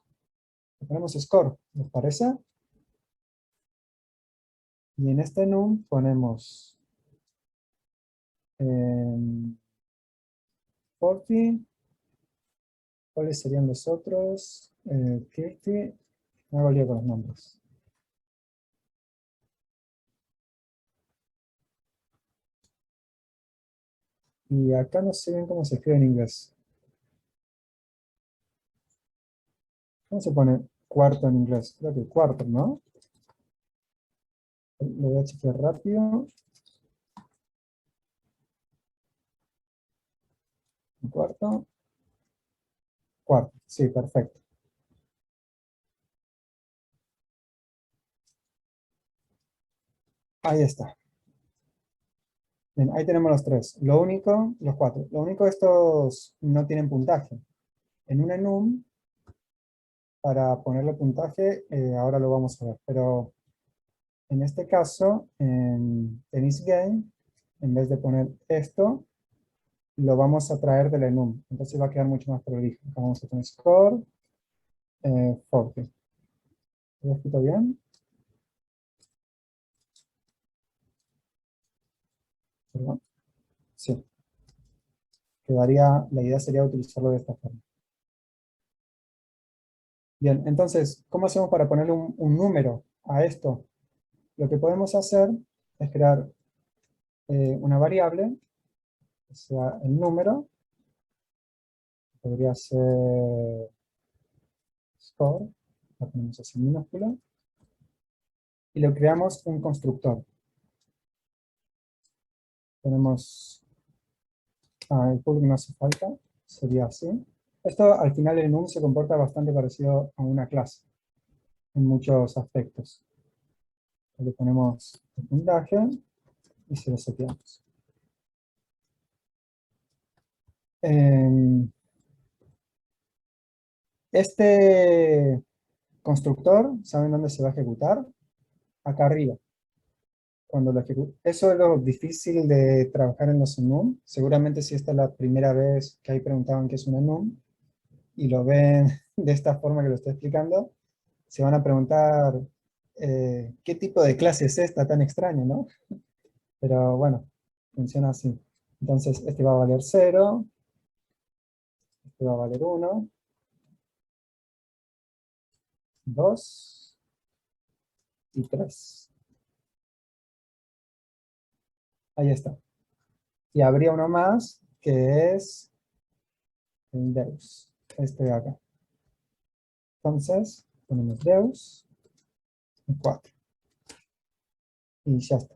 score, ¿les parece? Y en este enum ponemos 40. ¿Cuáles serían los otros? 50. Me hago lío con los nombres. Y acá no sé bien cómo se escribe en inglés. ¿Cómo se pone cuarto en inglés? Creo que cuarto, ¿no? Lo voy a chequear rápido. Cuarto. Cuarto. Sí, perfecto. Ahí está. Bien, ahí tenemos los tres. Lo único, los cuatro. Lo único, estos no tienen puntaje. En un enum, para ponerle puntaje, ahora lo vamos a ver. Pero en este caso, en isGame, en vez de poner esto, lo vamos a traer del enum. Entonces va a quedar mucho más prolijo. Acá vamos a poner score 40. ¿Lo he escrito bien? ¿Perdón? Sí. Quedaría, la idea sería utilizarlo de esta forma. Bien, entonces, ¿cómo hacemos para ponerle un número a esto? Lo que podemos hacer es crear una variable, que sea el número, podría ser score, la ponemos así en minúscula, y le creamos un constructor. Tenemos, el public no hace falta, sería así. Esto al final el enum se comporta bastante parecido a una clase, en muchos aspectos. Le ponemos el puntaje y se lo seteamos. Este constructor, ¿saben dónde se va a ejecutar? Acá arriba. Cuando lo eso es lo difícil de trabajar en los enum. Seguramente si esta es la primera vez que ahí preguntaban qué es un enum y lo ven de esta forma que lo estoy explicando, se van a preguntar qué tipo de clase es esta tan extraña, ¿no? Pero bueno, funciona así. Entonces este va a valer 0, este va a valer 1, 2 y 3. Ahí está. Y habría uno más que es el Deus, este de acá. Entonces, ponemos Deus, 4. Y ya está.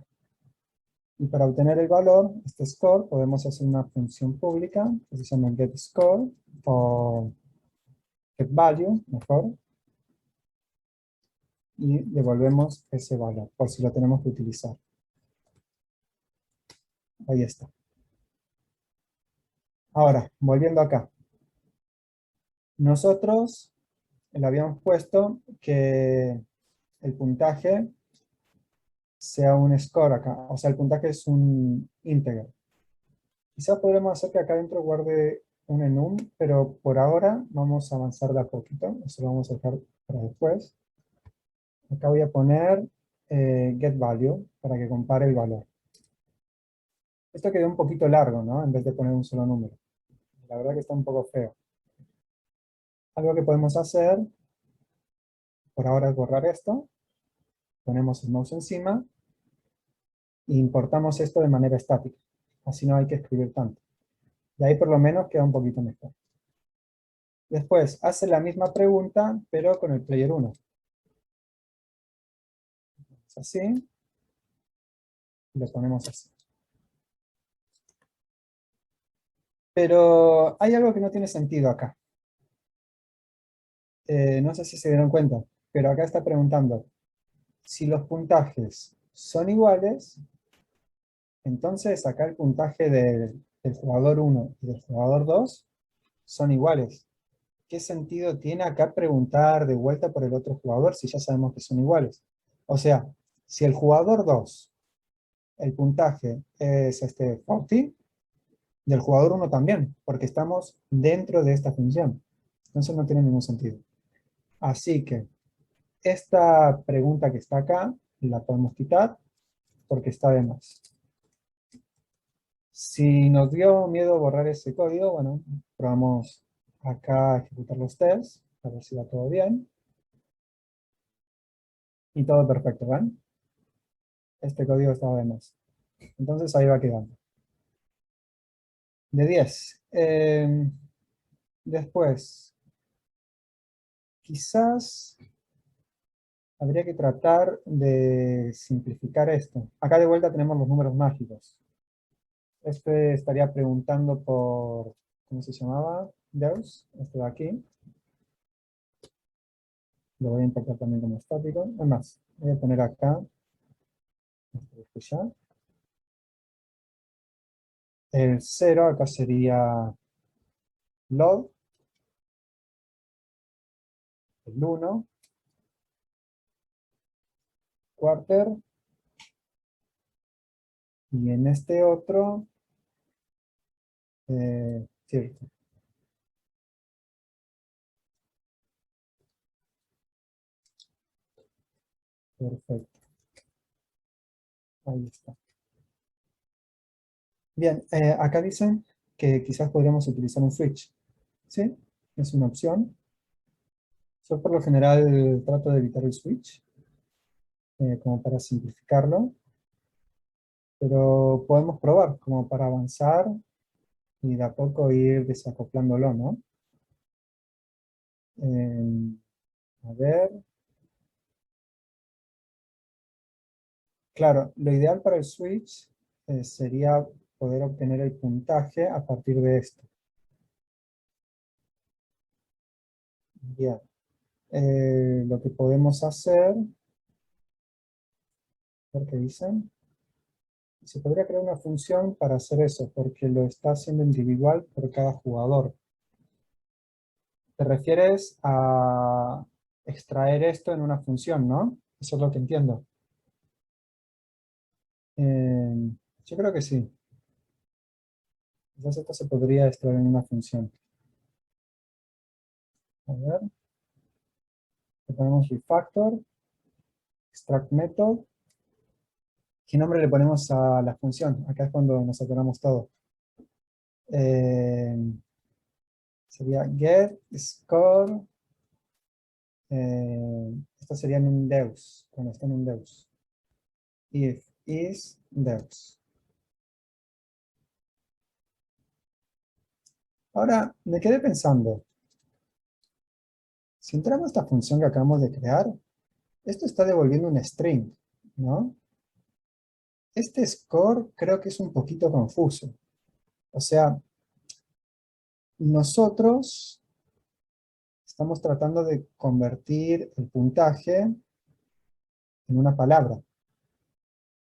Y para obtener el valor, este score, podemos hacer una función pública que se llama getScore o getValue, mejor. Y devolvemos ese valor, por si lo tenemos que utilizar. Ahí está. Ahora, volviendo acá. Nosotros le habíamos puesto que el puntaje sea un score acá. O sea, el puntaje es un íntegro. Quizás podremos hacer que acá adentro guarde un enum, pero por ahora vamos a avanzar de a poquito. Eso lo vamos a dejar para después. Acá voy a poner getValue para que compare el valor. Esto quedó un poquito largo, ¿no? En vez de poner un solo número. La verdad que está un poco feo. Algo que podemos hacer, por ahora, es borrar esto. Ponemos el mouse encima e importamos esto de manera estática. Así no hay que escribir tanto. Y ahí por lo menos queda un poquito mejor. Después, hace la misma pregunta, pero con el player 1. Es así. Y lo ponemos así. Pero hay algo que no tiene sentido acá. No sé si se dieron cuenta, pero acá está preguntando, si los puntajes son iguales, entonces acá el puntaje del jugador 1 y del jugador 2 son iguales. ¿Qué sentido tiene acá preguntar de vuelta por el otro jugador si ya sabemos que son iguales? O sea, si el jugador 2, el puntaje es 40, del jugador 1 también, porque estamos dentro de esta función. Entonces no tiene ningún sentido. Así que esta pregunta que está acá la podemos quitar porque está de más. Si nos dio miedo borrar ese código, bueno, probamos acá a ejecutar los tests, a ver si va todo bien. Y todo perfecto, ¿ven? Este código estaba de más. Entonces ahí va quedando. De 10. Después, quizás habría que tratar de simplificar esto. Acá de vuelta tenemos los números mágicos. Este estaría preguntando por, ¿cómo se llamaba? Deus, este de aquí. Lo voy a importar también como estático. Además, voy a poner acá, ¿Ya? El 0 acá sería log, el 1, quarter, y en este otro, cierto, perfecto, ahí está. Bien, acá dicen que quizás podríamos utilizar un switch, ¿sí? Es una opción. Yo por lo general trato de evitar el switch, como para simplificarlo, pero podemos probar como para avanzar y de a poco ir desacoplándolo, ¿no? A ver, claro, lo ideal para el switch sería poder obtener el puntaje a partir de esto. Bien, lo que podemos hacer, a ver qué dicen, se podría crear una función para hacer eso, porque lo está haciendo individual por cada jugador. ¿Te refieres a extraer esto en una función, no? Eso es lo que entiendo. Eh, yo creo que sí. Quizás esto se podría extraer en una función. A ver, le ponemos refactor, extract method. ¿Qué nombre le ponemos a la función? Acá es cuando nos atoramos todo. Eh, sería get score. Esto sería en un deus, cuando está en un deus. If is deus. Ahora, me quedé pensando, si entramos a esta función que acabamos de crear, esto está devolviendo un string, ¿no? Este score creo que es un poquito confuso. O sea, nosotros estamos tratando de convertir el puntaje en una palabra.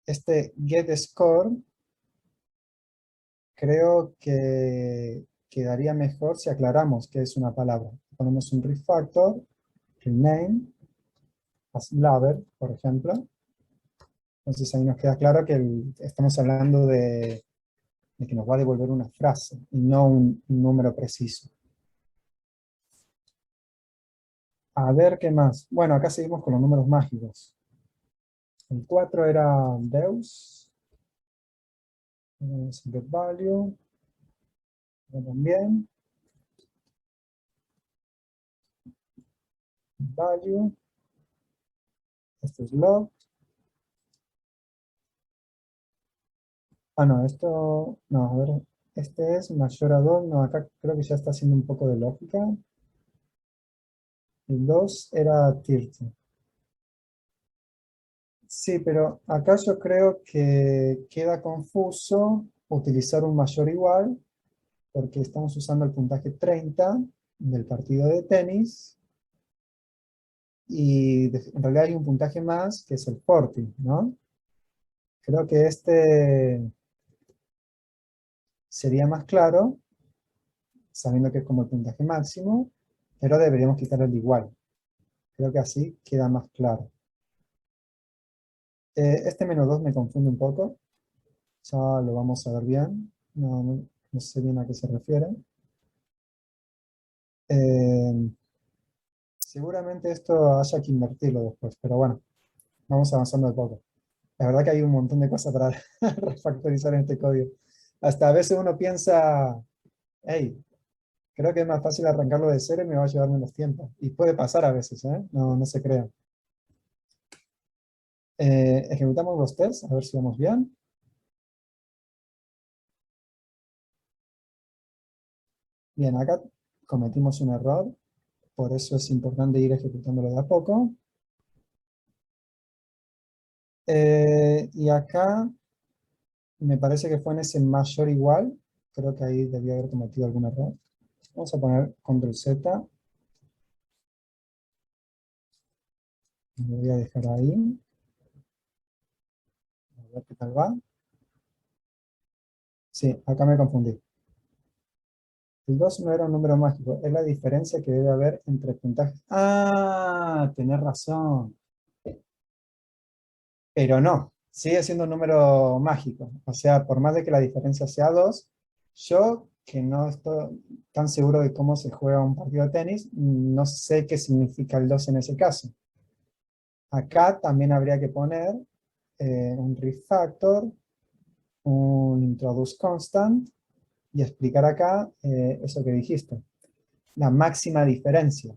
Este getScore creo que quedaría mejor si aclaramos que es una palabra. Ponemos un refactor, rename, as label, por ejemplo. Entonces ahí nos queda claro que estamos hablando de que nos va a devolver una frase y no un número preciso. A ver qué más. Bueno, acá seguimos con los números mágicos. El 4 era Deus. Get value. Acá también. Value. Esto es log. Ah, no, esto, no, a ver, este es mayor a 2, no, acá creo que ya está haciendo un poco de lógica. El 2 era 30. Sí, pero acá yo creo que queda confuso utilizar un mayor igual, porque estamos usando el puntaje 30 del partido de tenis, y en realidad hay un puntaje más, que es el 40, ¿no? Creo que este sería más claro, sabiendo que es como el puntaje máximo, pero deberíamos quitar el igual. Creo que así queda más claro. Este menos 2 me confunde un poco. Ya lo vamos a ver bien. No sé bien a qué se refiere. Eh, seguramente esto haya que invertirlo después, pero bueno, vamos avanzando de poco. La verdad que hay un montón de cosas para refactorizar en este código. Hasta a veces uno piensa, hey, creo que es más fácil arrancarlo de cero y me va a llevar menos tiempo. Y puede pasar a veces, ¿eh? No se crean. Ejecutamos los tests, a ver si vamos bien. Bien, acá cometimos un error, por eso es importante ir ejecutándolo de a poco. Y acá me parece que fue en ese mayor igual, creo que ahí debía haber cometido algún error. Vamos a poner control Z, lo voy a dejar ahí. ver qué tal va. Sí, acá me confundí. El 2 no era un número mágico, es la diferencia que debe haber entre puntajes. Ah, tenés razón. Pero no, sigue siendo un número mágico. O sea, por más de que la diferencia sea 2, yo, que no estoy tan seguro de cómo se juega un partido de tenis, no sé qué significa el 2 en ese caso. Acá también habría que poner un refactor, un introduce constant, y explicar acá eso que dijiste, la máxima diferencia.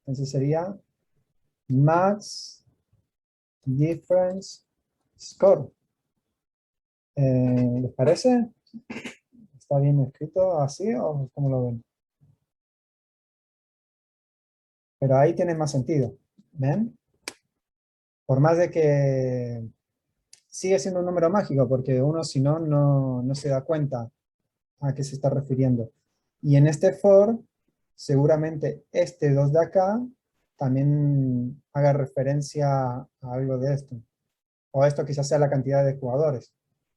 Entonces sería max difference score. ¿Les parece? ¿Está bien escrito así o cómo lo ven? Pero ahí tiene más sentido. ¿Ven? Por más de que sigue siendo un número mágico, porque uno si no, no se da cuenta a qué se está refiriendo. Y en este for, seguramente este 2 de acá también haga referencia a algo de esto. O esto quizás sea la cantidad de jugadores.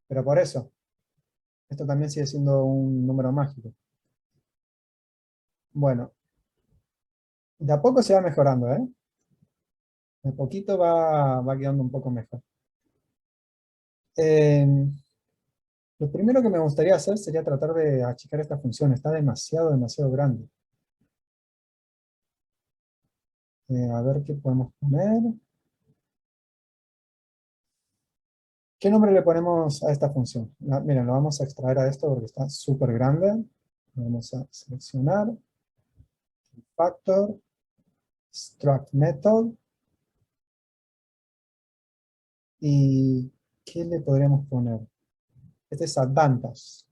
Pero por eso, esto también sigue siendo un número mágico. Bueno, de a poco se va mejorando, ¿eh? De a poquito va quedando un poco mejor. Eh, lo primero que me gustaría hacer sería tratar de achicar esta función. Está demasiado grande. A ver qué podemos poner. ¿Qué nombre le ponemos a esta función? Miren, lo vamos a extraer a esto porque está súper grande. Lo vamos a seleccionar. Factor. Struct method. ¿Y qué le podríamos poner? Este es advantage.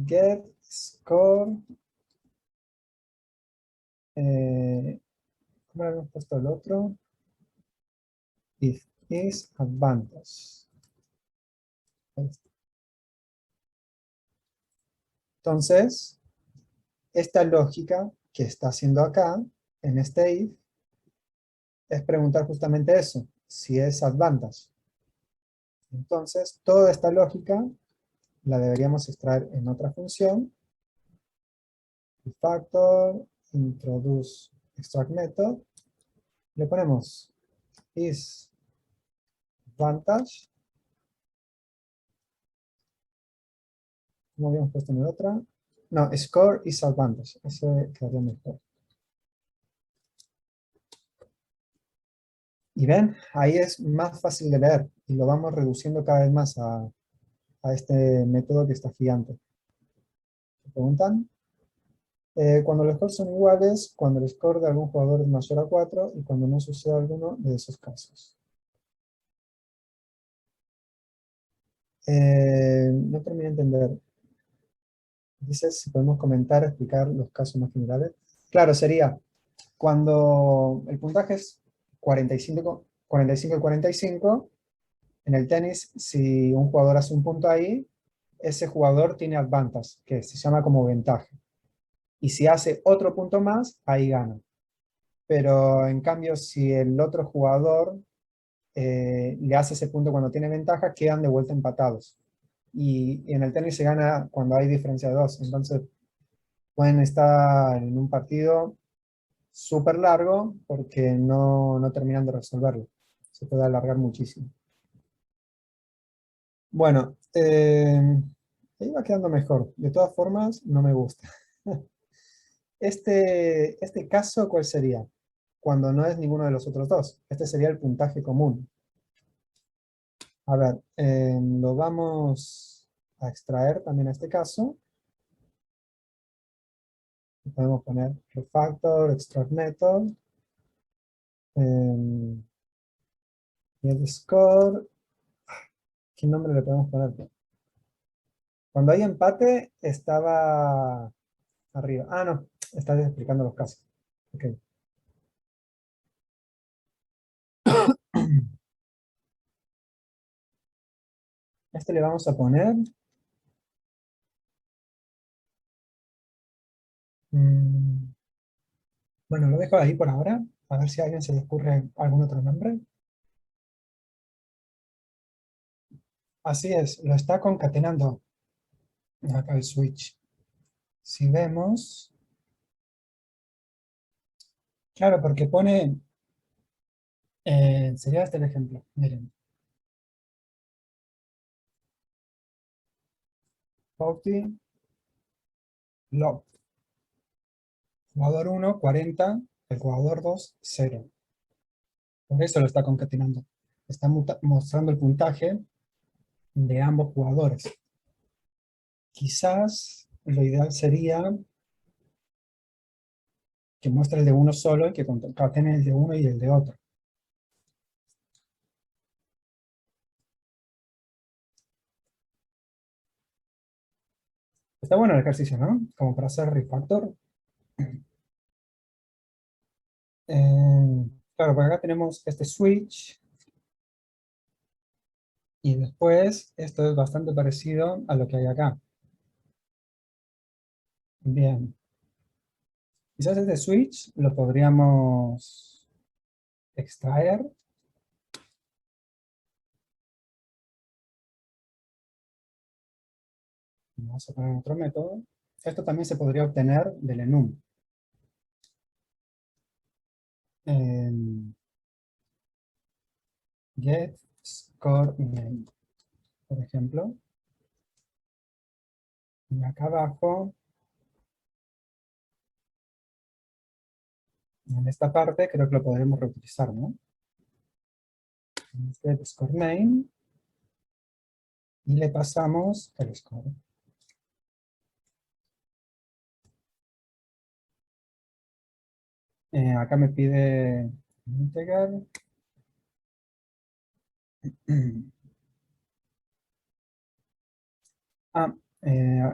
Get score. ¿Cómo le habíamos puesto el otro? If is advantage. Entonces, esta lógica que está haciendo acá, en este if, es preguntar justamente eso, si es advantage. Entonces, toda esta lógica la deberíamos extraer en otra función. Factor, introduce extract method. Le ponemos is advantage. ¿Cómo habíamos puesto en la otra? No, score is advantage. Ese quedaría mejor. Y ven, ahí es más fácil de leer y lo vamos reduciendo cada vez más a este método que está gigante. ¿Se preguntan? Cuando los scores son iguales, cuando el score de algún jugador es mayor a 4 y cuando no sucede alguno de esos casos. No terminé de entender. Dices si podemos comentar, explicar los casos más generales. Claro, sería cuando el puntaje es 45, 45 y 45, en el tenis, si un jugador hace un punto ahí, ese jugador tiene advantage, que se llama como ventaja. Y si hace otro punto más, ahí gana. Pero en cambio, si el otro jugador le hace ese punto cuando tiene ventaja, quedan de vuelta empatados. Y en el tenis se gana cuando hay diferencia de 2. Entonces pueden estar en un partido súper largo porque no terminan de resolverlo. Se puede alargar muchísimo. Bueno, ahí va quedando mejor. De todas formas, no me gusta. Este caso, ¿cuál sería? Cuando no es ninguno de los otros dos. Este sería el puntaje común. A ver, lo vamos a extraer también a este caso. Podemos poner refactor, extract method, get score. ¿Qué nombre le podemos poner? Cuando hay empate, estaba arriba. Ah, no, está explicando los casos. Ok. Este le vamos a poner. mm, bueno, lo dejo ahí por ahora. A ver si a alguien se le ocurre algún otro nombre. Así es, lo está concatenando acá el switch. Si vemos, claro, porque pone, sería este el ejemplo, miren, Pauti, log, jugador 1, 40, el jugador 2, 0. Por eso lo está concatenando. Está mostrando el puntaje de ambos jugadores. Quizás lo ideal sería que muestre el de uno solo y que concatene el de uno y el de otro. Está bueno el ejercicio, ¿no? Como para hacer refactor. Claro, por acá tenemos este switch y después esto es bastante parecido a lo que hay acá. Bien. Quizás este switch lo podríamos extraer. Vamos a poner otro método. Esto también se podría obtener del enum. Get score name, por ejemplo. Y acá abajo, en esta parte, creo que lo podremos reutilizar, ¿no? Get score name. Y le pasamos el score. Acá me pide integer. Ah,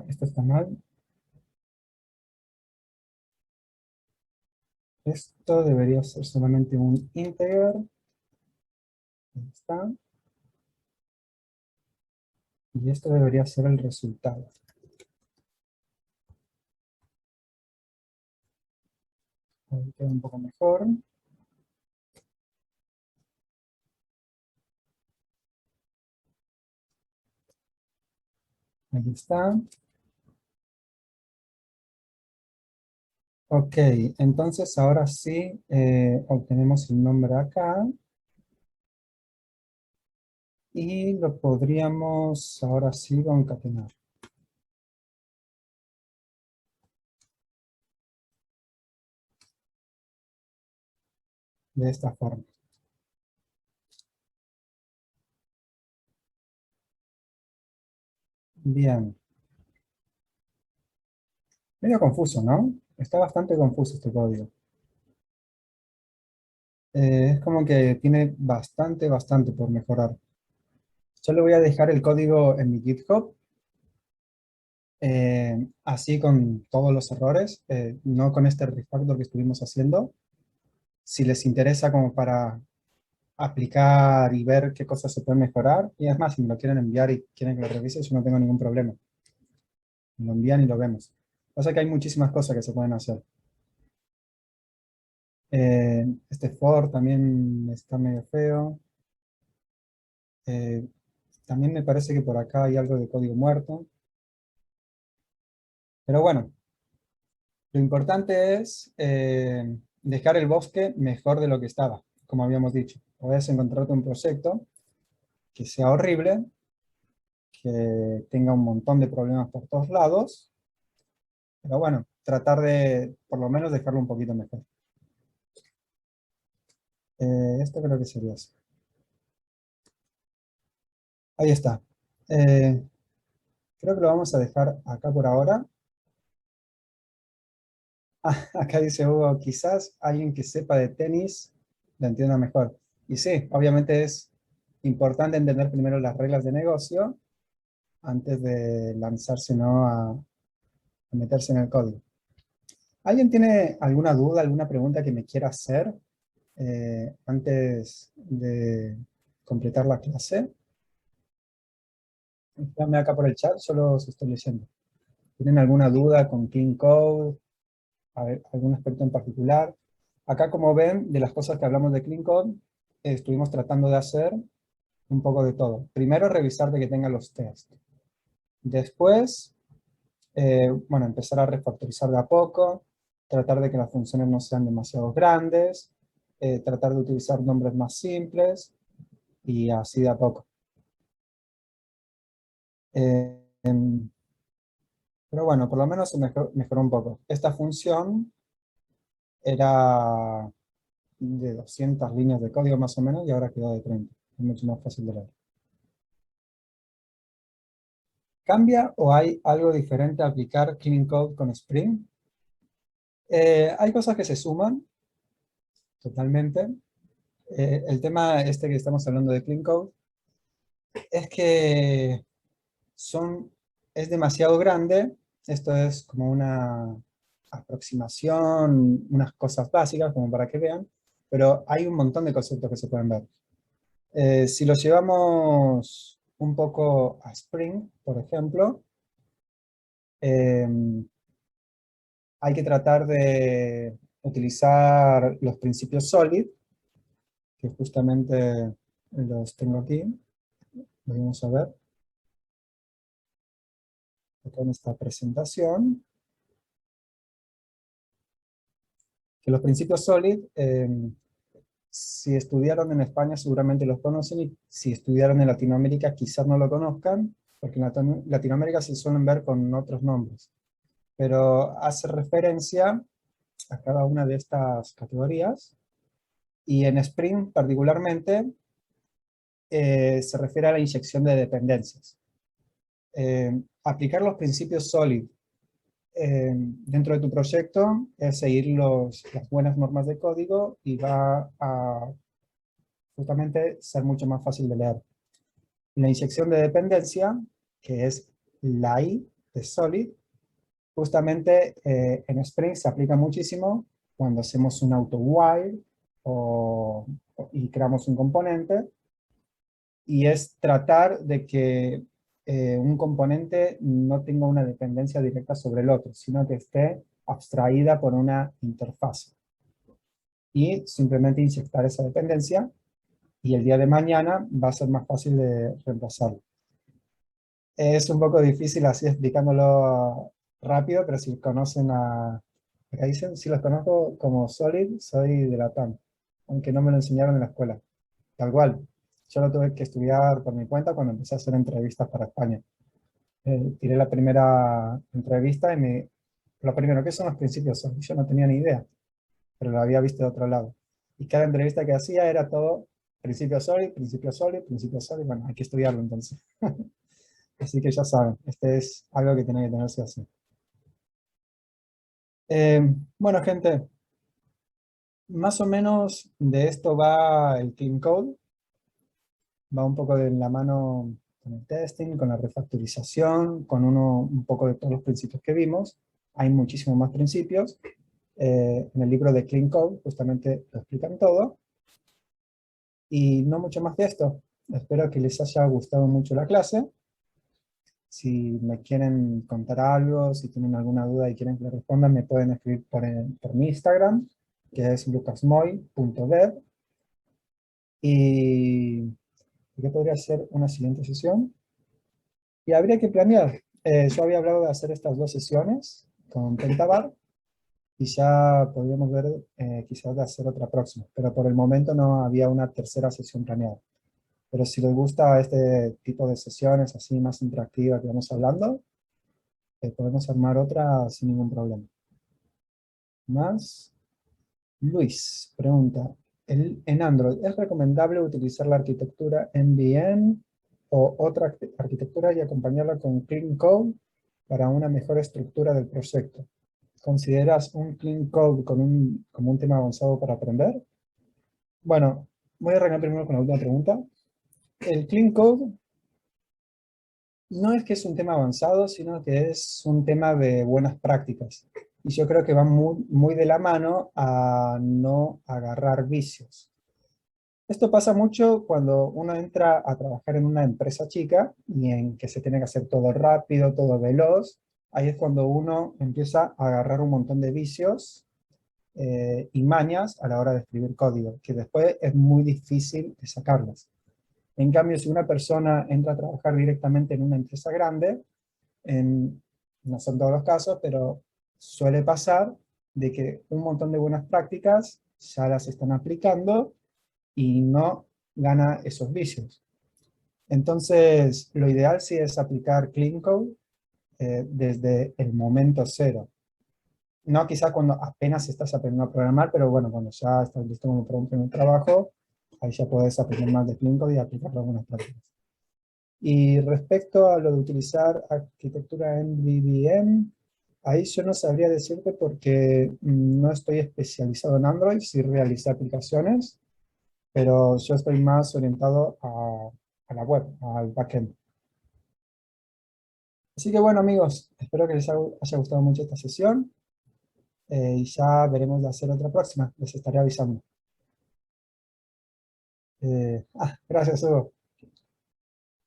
esto está mal. Esto debería ser solamente un integer. Ahí está. Y esto debería ser el resultado. Ahí queda un poco mejor. Ahí está. Ok, entonces ahora sí obtenemos el nombre acá. Y lo podríamos ahora sí concatenar. De esta forma. Bien. Medio confuso, ¿no? Está bastante confuso este código. Es como que tiene bastante por mejorar. Yo le voy a dejar el código en mi GitHub, así con todos los errores, no con este refactor que estuvimos haciendo. Si les interesa como para aplicar y ver qué cosas se pueden mejorar, y es más, si me lo quieren enviar y quieren que lo revise, yo no tengo ningún problema. Me lo envían y lo vemos. Pasa que hay muchísimas cosas que se pueden hacer. Este for también está medio feo. Eh, También me parece que por acá hay algo de código muerto. Pero bueno, lo importante es dejar el bosque mejor de lo que estaba, como habíamos dicho. Puedes encontrarte un proyecto que sea horrible, que tenga un montón de problemas por todos lados, pero bueno, tratar de por lo menos dejarlo un poquito mejor. Esto creo que sería eso. Ahí está. Eh, Creo que lo vamos a dejar acá por ahora. Acá dice Hugo, quizás alguien que sepa de tenis lo entienda mejor. Y sí, obviamente es importante entender primero las reglas de negocio antes de lanzarse, ¿no?, a meterse en el código. ¿Alguien tiene alguna duda, alguna pregunta que me quiera hacer antes de completar la clase? Dame acá por el chat, solo os estoy leyendo. ¿Tienen alguna duda con Clean Code? ¿Algún aspecto en particular? Acá, como ven, de las cosas que hablamos de Clean Code, estuvimos tratando de hacer un poco de todo. Primero, revisar de que tenga los tests. Después, bueno, empezar a refactorizar de a poco, tratar de que las funciones no sean demasiado grandes, tratar de utilizar nombres más simples, y así de a poco. Em, pero bueno, por lo menos se mejoró un poco. Esta función era de 200 líneas de código más o menos, y ahora quedó de 30. Es mucho más fácil de leer. ¿Cambia o hay algo diferente a aplicar Clean Code con Spring? Hay cosas que se suman, totalmente. El tema este que estamos hablando de Clean Code es que es demasiado grande. Esto es como una aproximación, unas cosas básicas como para que vean, pero hay un montón de conceptos que se pueden ver. Si los llevamos un poco a Spring, por ejemplo, eh, hay que tratar de utilizar los principios SOLID, que justamente los tengo aquí. Vamos a ver acá en esta presentación. Que los principios SOLID, si estudiaron en España seguramente los conocen, y si estudiaron en Latinoamérica quizás no lo conozcan, porque en Latinoamérica se suelen ver con otros nombres. Pero hace referencia a cada una de estas categorías, y en Spring particularmente se refiere a la inyección de dependencias. Aplicar los principios SOLID dentro de tu proyecto es seguir las buenas normas de código, y va a justamente ser mucho más fácil de leer. La inyección de dependencia, que es la I de Solid, justamente en Spring se aplica muchísimo cuando hacemos un auto while y creamos un componente, y es tratar de que un componente no tenga una dependencia directa sobre el otro, sino que esté abstraída por una interfaz. Y simplemente inyectar esa dependencia, y el día de mañana va a ser más fácil de reemplazarlo. Es un poco difícil así explicándolo rápido, pero si conocen acá dicen, si los conozco como Solid, soy de la TAM, aunque no me lo enseñaron en la escuela. Tal cual. Yo lo tuve que estudiar por mi cuenta cuando empecé a hacer entrevistas para España. Tiré la primera entrevista y lo primero, ¿qué son los principios Solid? Yo no tenía ni idea, pero lo había visto de otro lado. Y cada entrevista que hacía era todo principio Solid, principio Solid, principio Solid. Bueno, hay que estudiarlo entonces. Así que ya saben, este es algo que tiene que tenerse así. Bueno, gente, más o menos de esto va el Clean Code. Va un poco de la mano con el testing, con la refactorización, con un poco de todos los principios que vimos. Hay muchísimos más principios. En el libro de Clean Code justamente lo explican todo. Y no mucho más de esto. Espero que les haya gustado mucho la clase. Si me quieren contar algo, si tienen alguna duda y quieren que le responda, me pueden escribir por mi Instagram, que es lucasmoy.dev. Y yo podría hacer una siguiente sesión. Y habría que planear. Yo había hablado de hacer estas 2 sesiones con Pentabar, y ya podríamos ver quizás de hacer otra próxima. Pero por el momento no había una tercera sesión planeada. Pero si les gusta este tipo de sesiones así más interactivas que vamos hablando, podemos armar otra sin ningún problema. Más. Luis pregunta, en Android, ¿es recomendable utilizar la arquitectura MVN o otra arquitectura y acompañarla con Clean Code para una mejor estructura del proyecto? ¿Consideras un Clean Code como un tema avanzado para aprender? Bueno, voy a arrancar primero con la última pregunta. El Clean Code no es que es un tema avanzado, sino que es un tema de buenas prácticas. Y yo creo que va muy, muy de la mano a no agarrar vicios. Esto pasa mucho cuando uno entra a trabajar en una empresa chica y en que se tiene que hacer todo rápido, todo veloz. Ahí es cuando uno empieza a agarrar un montón de vicios y mañas a la hora de escribir código, que después es muy difícil de sacarlas. En cambio, si una persona entra a trabajar directamente en una empresa grande, no son todos los casos, pero suele pasar de que un montón de buenas prácticas ya las están aplicando y no gana esos vicios. Entonces, lo ideal sí es aplicar Clean Code desde el momento cero. No quizá cuando apenas estás aprendiendo a programar, pero bueno, cuando ya estás listo como para un primer trabajo, ahí ya puedes aprender más de Clean Code y aplicar algunas prácticas. Y respecto a lo de utilizar arquitectura en MVVM, ahí yo no sabría decirte porque no estoy especializado en Android, sí realicé aplicaciones, pero yo estoy más orientado a la web, al backend. Así que bueno amigos, espero que les haya gustado mucho esta sesión y ya veremos de hacer otra próxima, les estaré avisando. Gracias Hugo.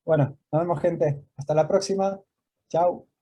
Bueno, nos vemos gente, hasta la próxima, chao.